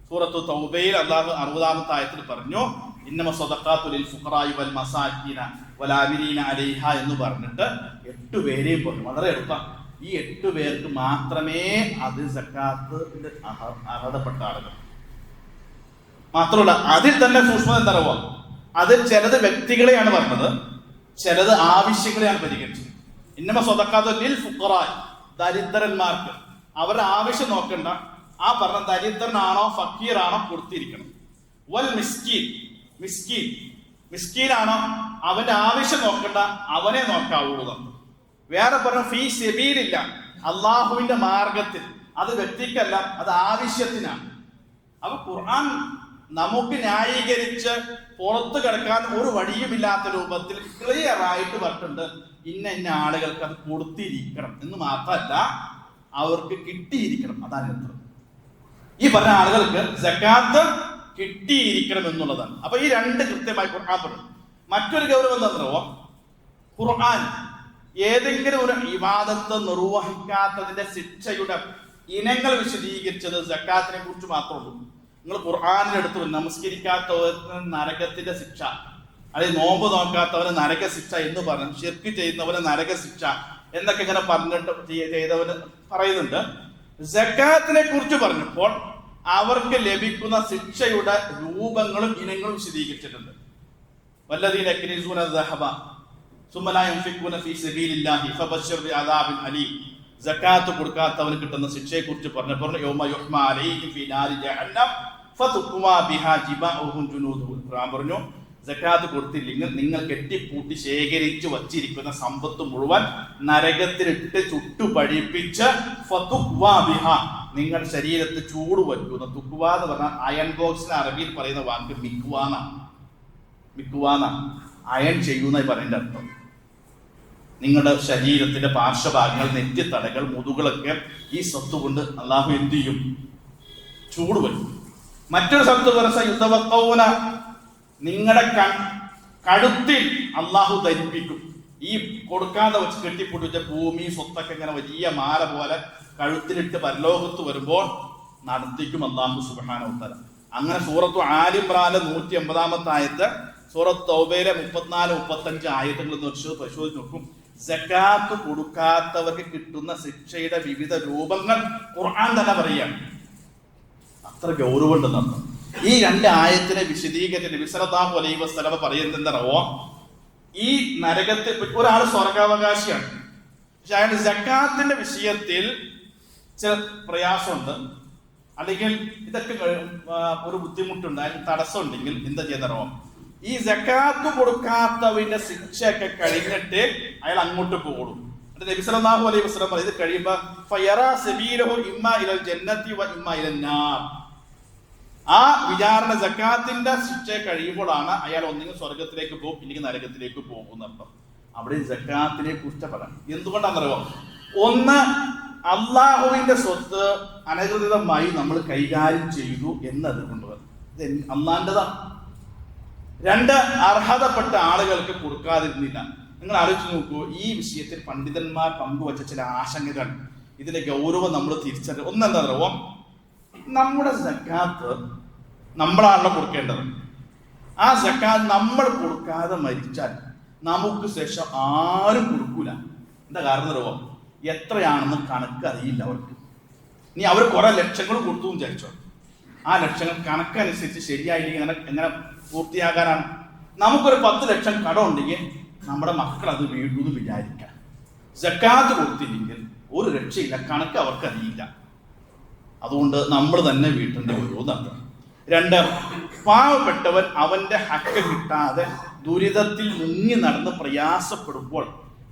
സൂറത്തു തൗബയിൽ അല്ലാഹു 60-ാമത്തെ ആയത്തിൽ പറഞ്ഞു, ഇന്നമ സ്വദഖാത്തു ലിൽ ഫുഖറാഇ വൽ മസാകിന വൽ ആമിലീന അലൈഹ എന്ന് പറഞ്ഞിട്ട് 8 പേരെയും പറഞ്ഞു. വളരെ എളുപ്പമാണ്. ഈ 8 പേർക്ക് മാത്രമേ അത് സക്കാത്തിന്റെ അർഹതപ്പെട്ട ആളുകൾ. മാത്രമല്ല അതിൽ തന്നെ സൂക്ഷ്മത എന്താ പറയുക, അതിൽ ചിലത് വ്യക്തികളെയാണ് പറഞ്ഞത്, ചിലത് ആവശ്യങ്ങളെയാണ് പരിഗണിച്ചത്. ഇന്നമ സ്വദഖാത്തു ലിൽ ഫുഖറാഇ, ദരിദ്രന്മാർക്ക് അവരുടെ ആവശ്യം നോക്കണ്ട, ആ പറഞ്ഞ ദരിദ്രനാണോ ഫക്കീറാണോ കൊടുത്തിരിക്കണം. വൽ മിസ്കീനാണോ അവന്റെ ആവശ്യം നോക്കണ്ട, അവനെ നോക്കാവുള്ളൂ. വേറെ പറഞ്ഞ ഫീ സബീലില്ല, അള്ളാഹുവിന്റെ മാർഗത്തിൽ, അത് വ്യക്തിക്കല്ല, അത് ആവശ്യത്തിനാണ്. അപ്പൊ ഖുർആൻ നമുക്ക് ന്യായീകരിച്ച് പുറത്തു കിടക്കാൻ ഒരു വഴിയുമില്ലാത്ത രൂപത്തിൽ ക്ലിയർ ആയിട്ട് പറഞ്ഞിട്ടുണ്ട്, ഇന്ന ആളുകൾക്ക് അത് കൊടുത്തിരിക്കണം എന്ന് മാത്രമല്ല, അവർക്ക് കിട്ടിയിരിക്കണം. അതാണ് എത്ര ഈ പറഞ്ഞ ആളുകൾക്ക് സക്കാത്ത് കിട്ടിയിരിക്കണം എന്നുള്ളതാണ്. അപ്പൊ ഈ 2 കൃത്യമായി ഖുർആൻ പറഞ്ഞു. മറ്റൊരു ഗൗരവം എന്താണെന്നോ, ഖുർആൻ ഏതെങ്കിലും ഒരു ഇബാദത്ത് നിർവഹിക്കാത്തതിന്റെ ശിക്ഷയുടെ ഇനങ്ങൾ വിശദീകരിച്ചത് സക്കാത്തിനെ കുറിച്ച് മാത്രമേ ഉള്ളൂ. നിങ്ങൾ ഖുർആനിലെടുത്ത് നമസ്കരിക്കാത്തവന് നരകത്തിന്റെ ശിക്ഷ, അല്ലെങ്കിൽ നോമ്പ് നോക്കാത്തവന് നരക ശിക്ഷ എന്ന് പറഞ്ഞു, ശിർക്ക് ചെയ്യുന്നവന് നരക ശിക്ഷ എന്നൊക്കെ ഇങ്ങനെ പറഞ്ഞിട്ട് ചെയ്തവന് പറയുന്നുണ്ട്. സക്കാത്തിനെ കുറിച്ച് പറഞ്ഞപ്പോൾ അവർക്ക് ലഭിക്കുന്ന ശിക്ഷയുടെ രൂപങ്ങളും ഇനങ്ങളും വിശദീകരിച്ചിട്ടുണ്ട്. വല്ലദീന യക്നിസൂന ദഹബ സുമ്മ ലാ യുൻഫിഖൂന ഫീ സബീലില്ലാഹി ഫബശ്ശിർ ബിഅദാബിൻ അലീം. സക്കാത്ത് കൊടുക്കാത്തവന് കിട്ടുന്ന ശിക്ഷയെ കുറിച്ച് പറഞ്ഞപ്പോൾ യൗമ യുഹ്മാ അലൈഹിം ഫീ നാരി ജഹന്നം ഫതുഖ്വാ ബിഹാ ജിബാഉഹും ജുനൂദുഹും. ഖുർആൻ പറഞ്ഞു, സക്കാത്ത് കൊടുത്തില്ലെങ്കിൽ നിങ്ങൾ കെട്ടിപ്പൂട്ടി ശേഖരിച്ചു വച്ചിരിക്കുന്ന സമ്പത്ത് മുഴുവൻ നരകത്തിലിട്ട് ചുട്ടു പഴിപ്പിച്ച് ഫതുഖ്വാ ബിഹാ, നിങ്ങളുടെ ശരീരത്ത് ചൂട് വയ്ക്കുന്ന. തുക്വ എന്ന് പറഞ്ഞാൽ അയൺ ബോക്സിന് അറബിയിൽ പറയുന്ന വാക്ക് മിക്വാന, അയൺ ചെയ്യുന്നതായി പറയുന്ന അർത്ഥം. നിങ്ങളുടെ ശരീരത്തിന്റെ പാർശ്വഭാഗങ്ങൾ, നെറ്റിത്തടകൾ, മുതുകളൊക്കെ ഈ സ്വത്ത് കൊണ്ട് അള്ളാഹു എന്ത് ചെയ്യും? ചൂട് വയ്ക്കും. മറ്റൊരു സ്ഥലത്ത് നിങ്ങളുടെ കഴുത്തിൽ അള്ളാഹു ധരിപ്പിക്കും. ഈ കൊടുക്കാതെ വെച്ച് കെട്ടിപ്പൊട്ടിച്ച ഭൂമി സ്വത്തൊക്കെ ഇങ്ങനെ വലിയ മാല പോലെ കഴുത്തിലിട്ട് പരലോകത്ത് വരുമ്പോൾ നടത്തിക്കും അള്ളാഹു സുബ്ഹാനഹു വ തആല. അങ്ങനെ സൂറത്തു ആലി ഇംറാനിലെ 180-ാമത്തെ ആയത്ത്, സൂറത്ത് തൗബയിലെ 34-35 ആയത്തുകൾ പരിശോധിച്ച് നോക്കും. സക്കാത്ത് കൊടുക്കാത്തവർക്ക് കിട്ടുന്ന ശിക്ഷയുടെ വിവിധ രൂപങ്ങൾ ഖുർആൻ തന്നെ പറയുകയാണ്. അത്ര ഗൗരവമുണ്ടെന്നർത്ഥം. ഈ 2 ആയത്തിനെ വിശദീകരിച്ച് നബി സല്ലല്ലാഹു അലൈഹി വസല്ലം പറയുന്നത് എന്താണോ, ഈ നരകത്തിൽ ഒരാൾ സ്വർഗാവകാശിയാണ്, പക്ഷെ അയാൾ സക്കാത്തിന്റെ വിഷയത്തിൽ ചില പ്രയാസമുണ്ട്, അല്ലെങ്കിൽ ഇതൊക്കെ ഒരു ബുദ്ധിമുട്ടുണ്ട്, അതിന് തടസ്സം ഉണ്ടെങ്കിൽ എന്താ ചെയ്യുന്നോ, ഈ സക്കാത്ത് കൊടുക്കാത്തവന്റെ ശിക്ഷയൊക്കെ കഴിഞ്ഞിട്ട് അയാൾ അങ്ങോട്ട് പോകും. നബി സല്ലല്ലാഹു അലൈഹി വസല്ലം ഇത് കഴിയുമ്പോൾ ഫയറാ സബീലഹു ഇമ്മാ ഇലൽ ജന്നതി വ ഇമ്മാ ഇലൻ നാർ. ആ വിചാരണ സക്കാത്തിന്റെ ശിക്ഷ കഴിയുമ്പോഴാണ് അയാൾ ഒന്നെങ്കിൽ സ്വർഗത്തിലേക്ക് പോകും, ഇല്ലെങ്കിൽ നരകത്തിലേക്ക് പോകും എന്നർത്ഥം. അവിടെ സക്കാത്തിനെ കുറിച്ച് പറയാം. എന്തുകൊണ്ടാണെന്നറിയോ, ഒന്ന് അള്ളാഹുവിന്റെ സ്വത്ത് അനധികൃതമായി നമ്മൾ കൈകാര്യം ചെയ്തു എന്നത് കൊണ്ടുവരും, ഇത് അള്ളാന്റെതാണ്. 2, അർഹതപ്പെട്ട ആളുകൾക്ക് കൊടുക്കാതിരുന്നില്ല. നിങ്ങൾ ആലോചിച്ച് നോക്കൂ, ഈ വിഷയത്തിൽ പണ്ഡിതന്മാർ പങ്കുവച്ച ചില ആശങ്കകൾ, ഇതിന്റെ ഗൗരവം നമ്മൾ തിരിച്ചറിയും. ഒന്നെന്താ പറയുക, നമ്മുടെ സക്കാത്ത് നമ്മളാണല്ലോ കൊടുക്കേണ്ടത്. ആ സക്കാത്ത് നമ്മൾ കൊടുക്കാതെ മരിച്ചാൽ നമുക്ക് ശേഷം ആരും കൊടുക്കൂല. എന്താ കാരണം അറിയോ, എത്രയാണെന്ന് കണക്ക് അറിയില്ല അവർക്ക്. ഇനി അവർ കുറെ ലക്ഷങ്ങൾ കൊടുത്തു വിചാരിച്ചോ, ആ ലക്ഷങ്ങൾ കണക്കനുസരിച്ച് ശരിയായില്ലെങ്കിൽ എങ്ങനെ പൂർത്തിയാകാനാണ്? നമുക്കൊരു 10 ലക്ഷം കടം ഉണ്ടെങ്കിൽ നമ്മുടെ മക്കൾ അത് വീഴുമെന്ന് വിചാരിക്കാം. സക്കാത്ത് കൊടുത്തില്ലെങ്കിൽ ഒരു രക്ഷയില്ല, കണക്ക് അവർക്ക് അറിയില്ല. അതുകൊണ്ട് നമ്മൾ തന്നെ വീട്ടേണ്ടി വരുമെന്നാണ്. 2, പാവപ്പെട്ടവൻ അവന്റെ ഹക്ക് കിട്ടാതെ ദുരിതത്തിൽ മുങ്ങി നടന്ന് പ്രയാസപ്പെടുമ്പോൾ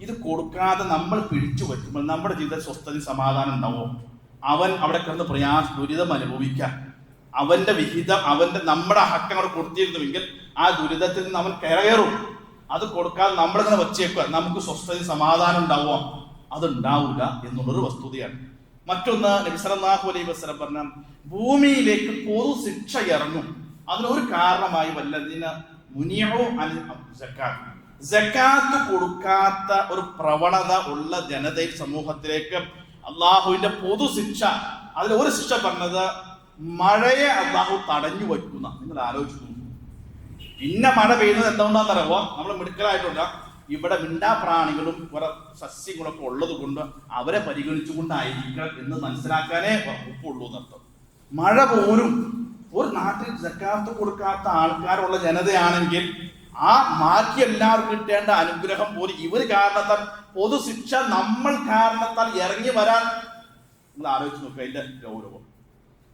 ഇത് കൊടുക്കാതെ നമ്മൾ പിടിച്ചു പറ്റുമ്പോൾ നമ്മുടെ ജീവിതത്തിൽ സ്വസ്ഥത സമാധാനം ഉണ്ടാവും. അവൻ അവിടെ കിടന്ന് ദുരിതം അനുഭവിക്കാൻ അവന്റെ വിഹിതം നമ്മുടെ ഹക്ക് അവിടെ കൊടുത്തിരുന്നുവെങ്കിൽ ആ ദുരിതത്തിൽ നിന്ന് അവൻ കയറും. അത് കൊടുക്കാതെ നമ്മളിങ്ങനെ വച്ചേക്കുക, നമുക്ക് സ്വസ്ഥത സമാധാനം ഉണ്ടാവുക, അതുണ്ടാവില്ല എന്നുള്ളൊരു വസ്തുതയാണ്. മറ്റൊന്ന്, നബി സല്ലല്ലാഹു അലൈഹി വസല്ലം പറഞ്ഞ ഭൂമിയിലേക്ക് പൊതു ശിക്ഷ ഇറങ്ങും. അതിനൊരു കാരണമായി വല്ലതിന് മുനിഉ അൻ സക്കാത്ത്, സക്കാത്ത് കൊടുക്കാത്ത ഒരു പ്രവണത ഉള്ള ജനതയിൽ സമൂഹത്തിലേക്ക് അള്ളാഹുവിന്റെ പൊതു ശിക്ഷ, അതിൽ ഒരു ശിക്ഷ പറഞ്ഞത് മഴയെ അള്ളാഹു തടഞ്ഞു വയ്ക്കുന്ന. നിങ്ങൾ ആലോചിച്ചു, പിന്നെ മഴ പെയ്യുന്നത് എന്തുകൊണ്ടാണെന്നറിയുമോ, നമ്മൾ മിടുക്കലായിട്ടുണ്ട്, ഇവിടെ മിണ്ടാപ്രാണികളും കുറെ സസ്യങ്ങളൊക്കെ ഉള്ളത് കൊണ്ട് അവരെ പരിഗണിച്ചുകൊണ്ടായിരിക്കണം എന്ന് മനസ്സിലാക്കാനേ ഉള്ളൂ എന്നർത്ഥം. മഴ പോലും ഒരു നാട്ടിൽ സക്കാത്ത് കൊടുക്കാത്ത ആൾക്കാരുള്ള ജനതയാണെങ്കിൽ ആ മാറ്റി എല്ലാവർക്കും കിട്ടേണ്ട അനുഗ്രഹം പോലും ഇവർ കാരണത്താൽ, പൊതുശിക്ഷ നമ്മൾ കാരണത്താൽ ഇറങ്ങി വരാൻ നിങ്ങൾ ആലോചിച്ച് നോക്കുക അതിന്റെ ഗൗരവം.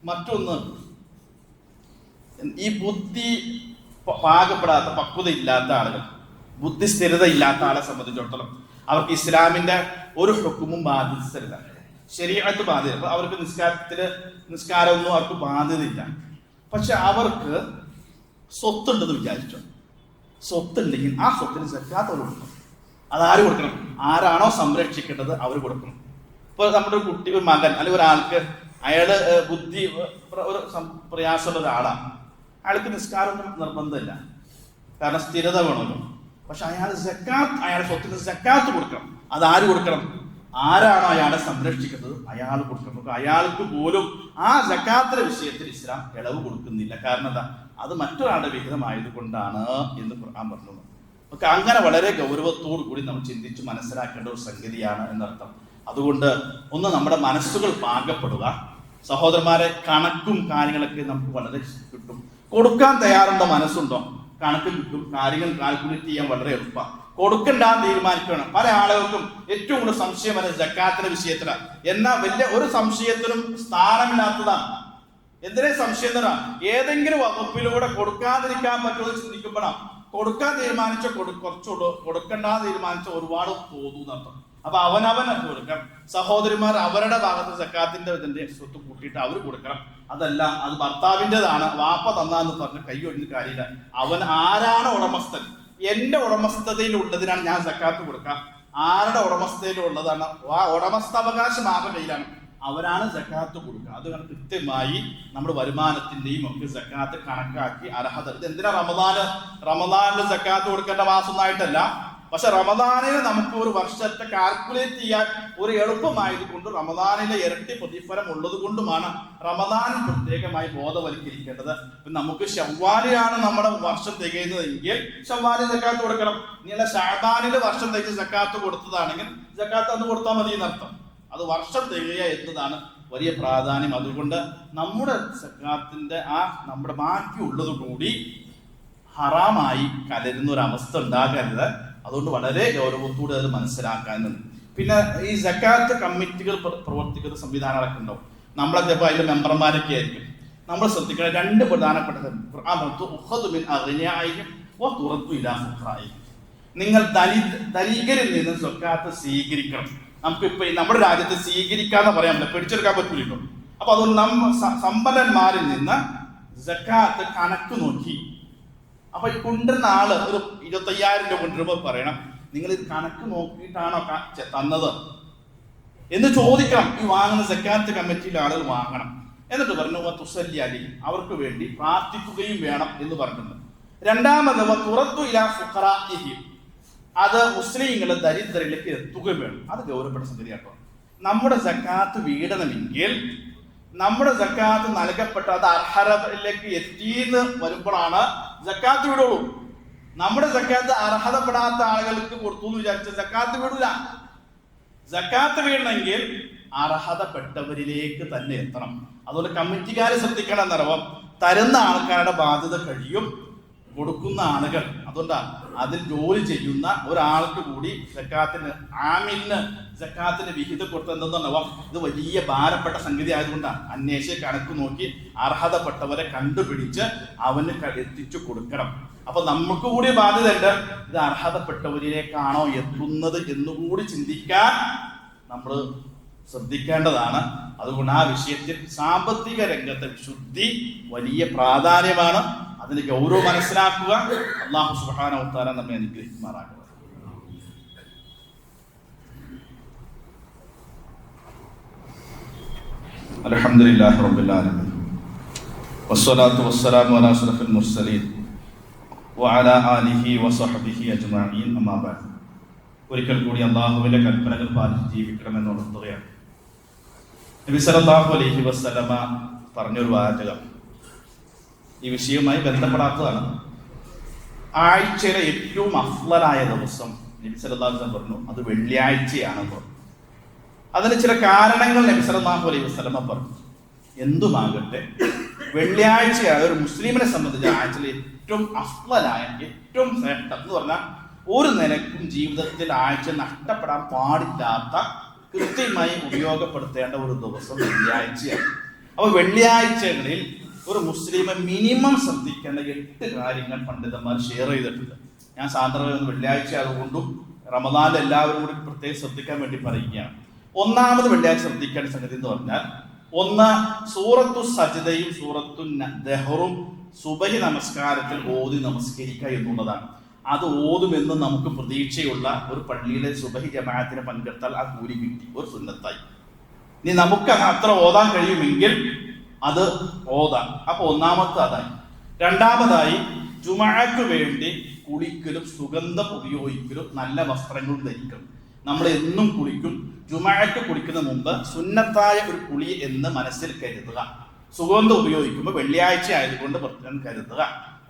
മറ്റൊന്ന്, ഈ ബുദ്ധി പാകപ്പെടാത്ത, പക്വത ഇല്ലാത്ത ആളുകൾ, ബുദ്ധി സ്ഥിരത ഇല്ലാത്ത ആളെ സംബന്ധിച്ചിടത്തോളം അവർക്ക് ഇസ്ലാമിന്റെ ഒരു ഹുക്കുമും ബാധിച്ചില്ല, ശരീഅത്ത് ബാധ്യത. അപ്പൊ അവർക്ക് നിസ്കാരമൊന്നും അവർക്ക് ബാധ്യതയില്ല. പക്ഷെ അവർക്ക് സ്വത്തുണ്ടെന്ന് വിചാരിച്ചോ, സ്വത്തുണ്ടെങ്കിൽ ആ സ്വത്തിന് സക്കാത്ത് അവർ കൊടുക്കണം. അതാര് കൊടുക്കണം? ആരാണോ സംരക്ഷിക്കേണ്ടത് അവർ കൊടുക്കണം. ഇപ്പൊ നമ്മുടെ ഒരു കുട്ടി, ഒരു മകൻ അല്ലെങ്കിൽ ഒരാൾക്ക് അയാള് ബുദ്ധി ഒരു പ്രയാസമുള്ള ഒരാളാണ്, അയാൾക്ക് നിസ്കാരമൊന്നും നിർബന്ധമില്ല, കാരണം സ്ഥിരത വേണമല്ലോ. പക്ഷെ അയാൾ അയാളുടെ സ്വത്തിന് സക്കാത്ത് കൊടുക്കണം. അതാര് കൊടുക്കണം? ആരാണോ അയാളെ സംരക്ഷിക്കുന്നത് അയാൾ കൊടുക്കണം. അയാൾക്ക് പോലും ആ സക്കാത്തിന്റെ വിഷയത്തിൽ ഇസ്ലാം ഇളവ് കൊടുക്കുന്നില്ല. കാരണം എന്താ? അത് മറ്റൊരാളുടെ വിഹിതമായത് കൊണ്ടാണ് എന്ന് ഖുർആൻ പറഞ്ഞു. ഒക്കെ അങ്ങനെ വളരെ ഗൗരവത്തോടു കൂടി നമ്മൾ ചിന്തിച്ച് മനസ്സിലാക്കേണ്ട ഒരു സംഗതിയാണ് എന്നർത്ഥം. അതുകൊണ്ട് ഒന്ന് നമ്മുടെ മനസ്സുകൾ പാകപ്പെടുക. സഹോദരന്മാരെ, കണക്കും കാര്യങ്ങളൊക്കെ നമുക്ക് വളരെ കിട്ടും. കൊടുക്കാൻ തയ്യാറുണ്ടോ? മനസ്സുണ്ടോ? കണക്ക് കിട്ടും. കാര്യങ്ങൾ കാൽക്കുലേറ്റ് ചെയ്യാൻ വളരെ എളുപ്പമാണ്. കൊടുക്കണ്ടാന്ന് തീരുമാനിക്കണം. പല ആളുകൾക്കും ഏറ്റവും കൂടുതൽ സംശയം വരുന്നത് സക്കാത്തിന്റെ വിഷയത്തിലാണ്. എന്നാൽ വലിയ ഒരു സംശയത്തിനും സ്ഥാനമില്ലാത്തതാണ്. എന്തിനെ സംശയം തരാ? ഏതെങ്കിലും വകുപ്പിലൂടെ കൊടുക്കാതിരിക്കാൻ പറ്റുമെന്ന് ചിന്തിക്കുമ്പോഴാണ്. കൊടുക്കാൻ തീരുമാനിച്ച കുറച്ചുള്ളൂ, കൊടുക്കണ്ടാന്ന് തീരുമാനിച്ച ഒരുപാട് തോന്നുന്നർത്ഥം. അപ്പൊ അവനവൻ കൊടുക്കണം. സഹോദരിമാർ അവരുടെ ഭാഗത്ത് സക്കാത്തിന്റെ ഇതിന്റെ സ്വത്ത് കൂട്ടിയിട്ട് അവർ കൊടുക്കണം. അതല്ല, അത് ഭർത്താവിൻ്റെതാണ്, വാപ്പ തന്നാന്ന് പറഞ്ഞ് കൈ ഒഴിഞ്ഞ കാര്യമില്ല. അവൻ ആരാണ് ഉടമസ്ഥൻ? എന്റെ ഉടമസ്ഥതയിൽ ഉള്ളതിനാണ് ഞാൻ സക്കാത്ത് കൊടുക്കാം. ആരുടെ ഉടമസ്ഥതയിൽ ഉള്ളതാണ് ആ ഉടമസ്ഥാവകാശം ആരുടെ കയ്യിലാണ്? അവരാണ് സക്കാത്ത് കൊടുക്കുക. അത് കൃത്യമായി നമ്മുടെ വരുമാനത്തിന്റെയും ഒക്കെ സക്കാത്ത് കണക്കാക്കി അർഹത. ഇത് എന്തിനാ റമദാനിൽ സക്കാത്ത് കൊടുക്കേണ്ട മാസം ഒന്നായിട്ടല്ല, പക്ഷെ റമദാനിന് നമുക്ക് ഒരു വർഷത്തെ കാൽക്കുലേറ്റ് ചെയ്യാൻ ഒരു എളുപ്പമായത് കൊണ്ട് റമദാനിലെ ഇരട്ടി പ്രതിഫലം ഉള്ളത് കൊണ്ടുമാണ് റമദാനിൽ പ്രത്യേകമായി ബോധവൽക്കരിക്കേണ്ടത്. നമുക്ക് ശവ്വാലിലാണ് നമ്മുടെ വർഷം തികയുന്നതെങ്കിൽ ശവ്വാലിൽ സക്കാത്ത് കൊടുക്കണം. ഇനിയല്ല ശഅബാനിലെ വർഷം തികച്ച് സക്കാത്ത് കൊടുത്തതാണെങ്കിൽ സക്കാത്ത് അന്ന് കൊടുത്താൽ മതി എന്നർത്ഥം. അത് വർഷം തികയുക എന്നതാണ് വലിയ പ്രാധാന്യം. അതുകൊണ്ട് നമ്മുടെ സക്കാത്തിന്റെ നമ്മുടെ ബാക്കിയുള്ളത് കൂടി ഹറാമായി കലരുന്ന ഒരു അവസ്ഥ ഉണ്ടാകരുത്. അതുകൊണ്ട് വളരെ ഗൗരവത്തോടെ അത് മനസ്സിലാക്കാനുണ്ട്. പിന്നെ ഈ സക്കാത്ത് കമ്മിറ്റികൾ പ്രവർത്തിക്കുന്ന സംവിധാനങ്ങളൊക്കെ ഉണ്ടാവും. നമ്മളൊക്കെ ഇപ്പോൾ അതിലെ മെമ്പർമാരൊക്കെ ആയിരിക്കും. നമ്മൾ ശ്രദ്ധിക്കുന്ന രണ്ട് പ്രധാനപ്പെട്ട നിങ്ങൾ ധനികരിൽ നിന്ന് സക്കാത്ത് സ്വീകരിക്കണം. നമുക്കിപ്പോ നമ്മുടെ രാജ്യത്ത് സ്വീകരിക്കാന്ന് പറയാൻ പറ്റില്ല, പിടിച്ചെടുക്കാൻ പറ്റില്ലല്ലോ. അപ്പൊ അതുകൊണ്ട് സമ്പന്നന്മാരിൽ നിന്ന് സക്കാത്ത് കണക്ക് നോക്കി, അപ്പൊ ഈ കൊണ്ടുവരുന്ന ആള് ഒരു 25,000 രൂപ കൊണ്ടുവരുമ്പോൾ പറയണം, നിങ്ങൾ ഇത് കണക്ക് നോക്കിയിട്ടാണോ തന്നത് എന്ന് ചോദിക്കണം. ഈ വാങ്ങുന്ന സക്കാത്ത് കമ്മിറ്റിയിലെ ആളുകൾ വാങ്ങണം. എന്നിട്ട് പറഞ്ഞു തുസല്ലി അലി, അവർക്ക് വേണ്ടി പ്രാർത്ഥിക്കുകയും വേണം എന്ന് പറഞ്ഞിട്ടുണ്ട്. രണ്ടാമത് തുറത്തു ഇലാ ഫുഖറാഇഹി, അത് മുസ്ലിങ്ങളെ ദരിദ്രരിലേക്ക് എത്തുകയും വേണം. അത് ഗൗരവപ്പെട്ട സംഗതി കേട്ടോ. നമ്മുടെ സക്കാത്ത് വീടണമെങ്കിൽ നമ്മുടെ സക്കാത്ത് നൽകപ്പെട്ട അത് അർഹതയിലേക്ക് എത്തിയെന്ന് വരുമ്പോഴാണ് സക്കാത്ത് വിടുള്ളൂ. നമ്മുടെ സക്കാത്ത് അർഹതപ്പെടാത്ത ആളുകൾക്ക് കൊടുത്തു എന്ന് വിചാരിച്ച സക്കാത്ത് വിടൂല. സക്കാത്ത് വീഴണമെങ്കിൽ അർഹതപ്പെട്ടവരിലേക്ക് തന്നെ എത്തണം. അതുകൊണ്ട് കമ്മിറ്റിക്കാരെ ശ്രദ്ധിക്കണം എന്നറിയാം. തരുന്ന ആൾക്കാരുടെ ബാധ്യത കഴിയും, കൊടുക്കുന്ന ആളുകൾ. അതുകൊണ്ടാണ് അതിൽ ജോലി ചെയ്യുന്ന ഒരാൾക്ക് കൂടി സക്കാത്തിന് ആമിലിന് സക്കാത്തിന്റെ വിഹിതം കൊടുത്തെന്തെന്നുണ്ടാവാം. ഇത് വലിയ ഭാരപ്പെട്ട സംഗതി ആയതുകൊണ്ടാണ് അന്വേഷിച്ച് കണക്ക് നോക്കി അർഹതപ്പെട്ടവരെ കണ്ടുപിടിച്ച് അവന് എത്തിച്ചു കൊടുക്കണം. അപ്പൊ നമുക്ക് കൂടി ബാധ്യത ഉണ്ട്. ഇത് അർഹതപ്പെട്ടവരിലേക്കാണോ എത്തുന്നത് എന്നുകൂടി ചിന്തിക്കാൻ നമ്മൾ ശ്രദ്ധിക്കേണ്ടതാണ്. അതുകൊണ്ട് ആ വിഷയത്തിൽ സാമ്പത്തിക രംഗത്തെ വിശുദ്ധി വലിയ പ്രാധാന്യമാണ്. അതിന് ഗൗരവം മനസ്സിലാക്കുക. അല്ലാഹു സുബ്ഹാനഹു വ തആല നമ്മെ അനുഗ്രഹിക്കുമാറാകട്ടെ. അൽഹംദുലില്ലാഹി റബ്ബിൽ ആലമീൻ വസ്സലാത്തു വസ്സലാമു അലാ അഷ്റഫിൽ മുർസലീൻ വഅലാ ആലിഹി വസഹ്ബിഹി അജ്മഈൻ. അമ്മാ ബഅദ്. ഒരിക്കൽ കൂടി അല്ലാഹുവിന്റെ കൽപ്പനകൾ പാലിച്ച് ജീവിക്കണമെന്ന് ഉണർത്തുകയാണ്. നബി സല്ലല്ലാഹു അലൈഹി വസല്ലമ പറഞ്ഞൊരു വാചകം ഈ വിഷയവുമായി ബന്ധപ്പെടാത്തതാണ്. ആഴ്ചയിലെ ഏറ്റവും അഫ്ളലായ ദിവസം നബി സല്ലല്ലാഹു അലൈഹി വസല്ലം പറഞ്ഞു അത് വെള്ളിയാഴ്ചയാണെന്ന് പറഞ്ഞു. അതിന് ചില കാരണങ്ങൾ നബി സല്ലല്ലാഹു അലൈഹി വസല്ലമ പറഞ്ഞു. എന്തുമാകട്ടെ, വെള്ളിയാഴ്ചയാണ് ഒരു മുസ്ലിമിനെ സംബന്ധിച്ച് ആഴ്ചയിലെ ഏറ്റവും അഫ്ളലായ ഏറ്റവും ശ്രേഷ്ഠം എന്ന് പറഞ്ഞാൽ ഒരു നിലക്കും ജീവിതത്തിൽ ആഴ്ച നഷ്ടപ്പെടാൻ പാടില്ലാത്ത കൃത്യമായി ഉപയോഗപ്പെടുത്തേണ്ട ഒരു ദിവസം വെള്ളിയാഴ്ചയാണ്. അപ്പൊ വെള്ളിയാഴ്ചകളിൽ ഒരു മുസ്ലിം മിനിമം ശ്രദ്ധിക്കേണ്ട 8 കാര്യങ്ങൾ പണ്ഡിതന്മാർ ഷെയർ ചെയ്തിട്ടുണ്ട്. ഞാൻ സാധാരണ വെള്ളിയാഴ്ച അതുകൊണ്ടും റമദാനിൽ എല്ലാവരും കൂടി പ്രത്യേകം ശ്രദ്ധിക്കാൻ വേണ്ടി പറയുകയാണ്. ഒന്നാമത് വെള്ളിയാഴ്ച ശ്രദ്ധിക്കേണ്ട സംഗതി എന്ന് പറഞ്ഞാൽ, ഒന്ന് സൂറത്തു സജ്ദയും സൂറത്തു ദഹറും സുബഹി നമസ്കാരത്തിൽ ഓതി നമസ്കരിക്കുക എന്നുള്ളതാണ്. അത് ഓതുമെന്ന് നമുക്ക് പ്രതീക്ഷയുള്ള ഒരു പള്ളിയിലെ സുബഹി ജമാഅത്തിന് പങ്കെടുത്താൽ ആ കൂലി കിട്ടി, ഒരു സുന്നത്തായി. ഇനി നമുക്ക് അത്ര ഓതാൻ കഴിയുമെങ്കിൽ അത് ഓതാം. അപ്പൊ ഒന്നാമത്തെ അതായി. രണ്ടാമതായി ജുമുഅക്ക് വേണ്ടി കുളിക്കലും സുഗന്ധം ഉപയോഗിക്കലും നല്ല വസ്ത്രങ്ങൾ ധരിക്കണം. നമ്മൾ എന്നും കുളിക്കും. ജുമുഅക്ക് കുളിക്കുന്ന മുമ്പ് സുന്നത്തായ ഒരു കുളി എന്ന് മനസ്സിൽ കരുതുക. സുഗന്ധം ഉപയോഗിക്കുമ്പോൾ വെള്ളിയാഴ്ച ആയതുകൊണ്ട് പ്രത്യേകം കരുതുക.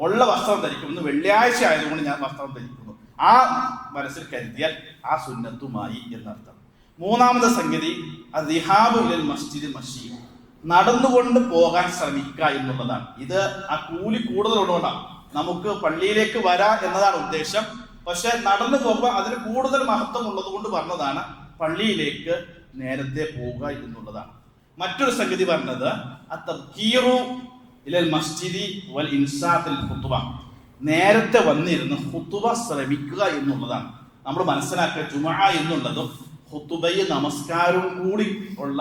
ഉള്ള വസ്ത്രം ധരിക്കുമെന്ന് വെള്ളിയാഴ്ച ആയതുകൊണ്ട് ഞാൻ വസ്ത്രം ധരിക്കുന്നു, ആ മനസ്സിൽ കരുതിയാൽ ആ സുന്നത്തുമായി എന്നർത്ഥം. മൂന്നാമത്തെ സംഗതി ദിഹാബു ഇലൽ മസ്ജിദ് മശീ, നടന്നുകൊണ്ട് പോകാൻ ശ്രമിക്കുക എന്നുള്ളതാണ്. ഇത് ആ കൂലി കൂടുതലുള്ളതുകൊണ്ടാണ്. നമുക്ക് പള്ളിയിലേക്ക് വരാ എന്നതാണ് ഉദ്ദേശം. പക്ഷെ നടന്നു പോകുമ്പോൾ അതിന് കൂടുതൽ മഹത്വം ഉള്ളത് കൊണ്ട് പറഞ്ഞതാണ് പള്ളിയിലേക്ക് നേരത്തെ പോവുക എന്നുള്ളതാണ്. മറ്റൊരു സംഗതി പറഞ്ഞത് അത്തഖീറു ഇലൽ മസ്ജിദി വൽ ഇൻസാത്തിൽ ഖുത്ബ, നേരത്തെ വന്നിരുന്ന് ഖുത്ബ ശ്രമിക്കുക എന്നുള്ളതാണ്. നമ്മൾ മനസ്സിലാക്കുക ജുമുഅ എന്നുള്ളതും ഖുത്ബയും നമസ്കാരവും കൂടി ഉള്ള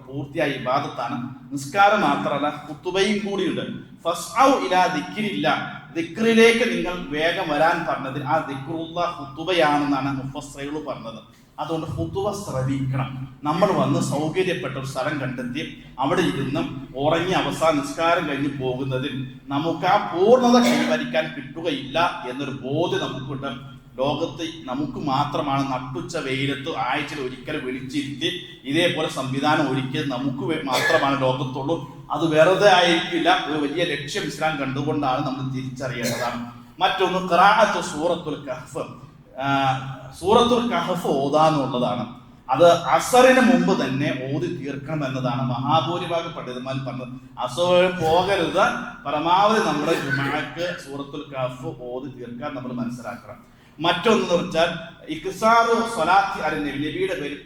പൂർത്തിയായ ഇബാദത്താണ്. നിസ്കാരം മാത്രമല്ല, ഖുത്ബയും കൂടിയുണ്ട്. ഫസ്ഔ ഇലാ ദിക്രില്ല, ദിക്റിലേക്ക് നിങ്ങൾ വേഗം വരാൻ പറഞ്ഞതിൽ ആ ദിക്റുല്ലാഹ് ഖുത്ബയാണെന്നാണ് മുഫസ്സിറുകൾ പറഞ്ഞത്. അതുകൊണ്ട് ഹുതുവ ശ്രവിക്കണം. നമ്മൾ വന്ന് സൗകര്യപ്പെട്ട ഒരു സ്ഥലം കണ്ടെത്തി അവിടെ ഇരുന്ന് ഉറങ്ങി അവസാന നിസ്കാരം കഴിഞ്ഞ് പോകുന്നതിൽ നമുക്ക് ആ പൂർണ്ണത കൈവരിക്കാൻ കിട്ടുകയില്ല എന്നൊരു ബോധ്യം നമുക്കുണ്ട്. ലോകത്ത് നമുക്ക് മാത്രമാണ് നട്ടുച്ച വെയിലത്ത് ആഴ്ചയിൽ ഒരിക്കൽ വിളിച്ചിരുത്തി ഇതേപോലെ സംവിധാനം ഒരിക്കൽ നമുക്ക് മാത്രമാണ് ലോകത്തുള്ളൂ. അത് വെറുതെ ആയിരിക്കില്ല, ഒരു വലിയ ലക്ഷ്യം ഇസ്ലാം കണ്ടുകൊണ്ടാണ് നമ്മൾ തിരിച്ചറിയേണ്ടതാണ്. മറ്റൊന്ന് ഖിറാഅത്ത് സൂറത്തുൽ കഹ്ഫ്. സൂറത്തുൽ കഹ്ഫ് ഓതാനുള്ളതാണ്. അത് അസറിന് മുമ്പ് തന്നെ ഓതി തീർക്കണം എന്നതാണ് മഹാഭൂരിഭാഗം പണ്ഡിതന്മാർ പറഞ്ഞത്. അസർ പോകരുത്, പരമാവധി നമ്മുടെ ജുമുഅക്ക് സൂറത്തുൽ കഹ്ഫ് ഓതി തീർക്കാൻ നമ്മൾ മനസ്സിലാക്കണം. മറ്റൊന്നെന്ന് വെച്ചാൽ ഇക്സാറു സ്വലാത്തി അല നബി, നബിയുടെ പേരിൽ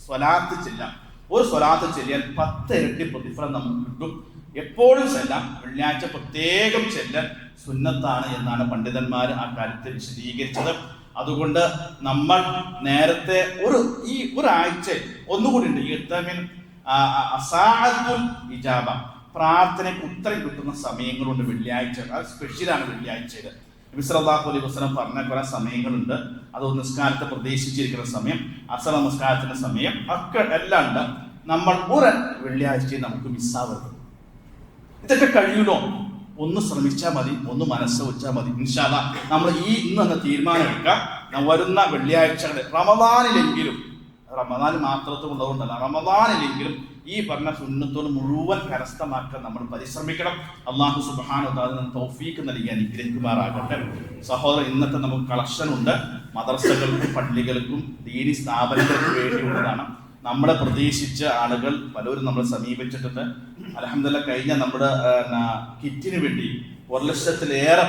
സ്വലാത്ത് ചെല്ലാം. ഒരു സ്വലാത്ത് ചെല്ലിയാൽ 10 ഇരട്ടി പ്രതിഫലം നമുക്ക് കിട്ടും. എപ്പോഴും ചെല്ലാം, വെള്ളിയാഴ്ച പ്രത്യേകം ചെല്ലാൻ സുന്നത്താണ് എന്നാണ് പണ്ഡിതന്മാർ ആ കാര്യത്തിൽ വിശദീകരിച്ചത്. അതുകൊണ്ട് നമ്മൾ നേരത്തെ ഈ ഒരാഴ്ച ഒന്നുകൂടി ഉണ്ട്, ഇജാബ, പ്രാർത്ഥനയ്ക്ക് ഉത്തരം കിട്ടുന്ന സമയങ്ങളുണ്ട് വെള്ളിയാഴ്ച. അത് സ്പെഷ്യലാണ് വെള്ളിയാഴ്ചയിൽ. നബി സല്ലല്ലാഹു അലൈഹി വസല്ലം പറഞ്ഞ കുറെ സമയങ്ങളുണ്ട്. അത് നിസ്കാരത്തെ പ്രതീക്ഷിച്ചിരിക്കുന്ന സമയം, അസർ നമസ്കാരത്തിന്റെ സമയം ഒക്കെ എല്ലാം ഉണ്ട്. നമ്മൾ ഒരു വെള്ളിയാഴ്ച നമുക്ക് മിസ്സാവരുത്. ഇതൊക്കെ കഴിയുമല്ലോ, ഒന്ന് ശ്രമിച്ചാൽ മതി, ഒന്ന് മനസ്സ് വെച്ചാൽ മതി. ഇൻഷാ അല്ലാഹ് നമ്മൾ ഇന്ന് തീരുമാനം എടുക്കാം. വരുന്ന വെള്ളിയാഴ്ചകളിൽ റമദാനിലെങ്കിലും, റമദാൻ മാത്രത്തിൽ ഉള്ളതുകൊണ്ടല്ല, റമദാനിലെങ്കിലും ഈ പറഞ്ഞ സുന്നത്തുകൾ മുഴുവൻ കരസ്ഥമാക്കാൻ നമ്മൾ പരിശ്രമിക്കണം. അല്ലാഹു സുബ്ഹാനഹു വ തആല തൗഫീഖ് നൽകി അനുഗ്രഹിക്കുമാറാകട്ടെ. സഹോദരൻ, ഇന്നത്തെ നമുക്ക് കളക്ഷൻ ഉണ്ട്. മദ്രസകൾക്കും പള്ളികൾക്കും ദീനി സ്ഥാപനങ്ങൾക്കും വേണ്ടിയുള്ളതാണ്. നമ്മളെ പ്രതീക്ഷിച്ച ആളുകൾ പലരും നമ്മളെ സമീപിച്ചിട്ടുണ്ട്. അൽഹംദുലില്ലാഹ് കഴിഞ്ഞ നമ്മുടെ കിറ്റിന് വേണ്ടി 1,00,000-ലേറെ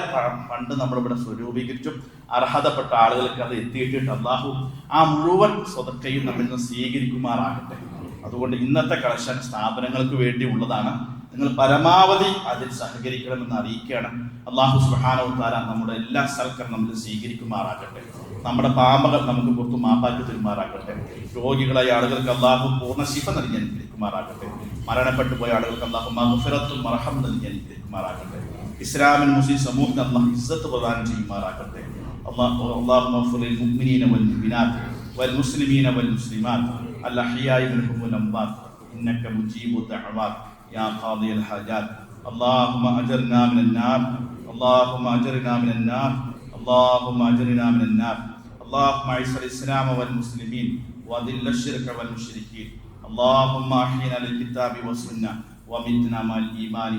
ഫണ്ട് നമ്മളിവിടെ സ്വരൂപീകരിച്ചു. അർഹതപ്പെട്ട ആളുകൾക്ക് അത് എത്തിയിട്ടുണ്ട്. അല്ലാഹു ആ മുഴുവൻ സ്വതക്കയും നമ്മിൽ നിന്ന് സ്വീകരിക്കുമാറാകട്ടെ. അതുകൊണ്ട് ഇന്നത്തെ കളക്ഷൻ സ്ഥാപനങ്ങൾക്ക് വേണ്ടി ഉള്ളതാണ്. നിങ്ങൾ പരമാവധി അതിൽ സഹകരിക്കണമെന്ന് അറിയിക്കുകയാണ്. അല്ലാഹു സുബ്ഹാനഹു വ തആല നമ്മുടെ എല്ലാ സൽക്കരണം നമ്മൾ സ്വീകരിക്കുമാറാകട്ടെ. നമ്മുടെ പാപങ്ങൾ നമുക്ക് പുറത്തു മാപ്പാക്കി തരുമാറാകട്ടെ. രോഗികളായ ആളുകൾക്ക് അല്ലാഹു പൂർണ്ണ ശിഫ നൽകി അനുഗ്രഹിക്കുമാറാകട്ടെ. മരണപ്പെട്ടു പോയ ആളുകൾക്ക് അല്ലാഹു മഗ്ഫിറത്തും മർഹം നൽകി അനുഗ്രഹിക്കുമാറാകട്ടെ. ഇസ്ലാമിൻ മുസ്ലിം സമൂഹത്തിന് അല്ലാഹു ഇസ്സത്ത് പ്രദാനം ചെയ്യുമാറാകട്ടെ. അല്ലാഹുമ്മ ഗ്ഫിർ ലിൽ മുഅ്മിനീന വൽ മുഅ്മിനാത്ത് വൽ മുസ്ലിമീന വൽ മുസ്ലിമാത്ത് അൽ അഹ്യാഇ മിൻഹും വൽ അംവാത്ത് ഇന്നക മുജീബു ദഅവാത്ത് യാ ഖാദിയൽ ഹാജാത്ത്. اللهم أجرنا من النار، اللهم أجرنا من النار، اللهم أجرنا من النار. اللهم أعز الإسلام والمسلمين وأذل الشرك والمشركين. اللهم أحينا للكتاب والسنة ومتنا مع الإيمان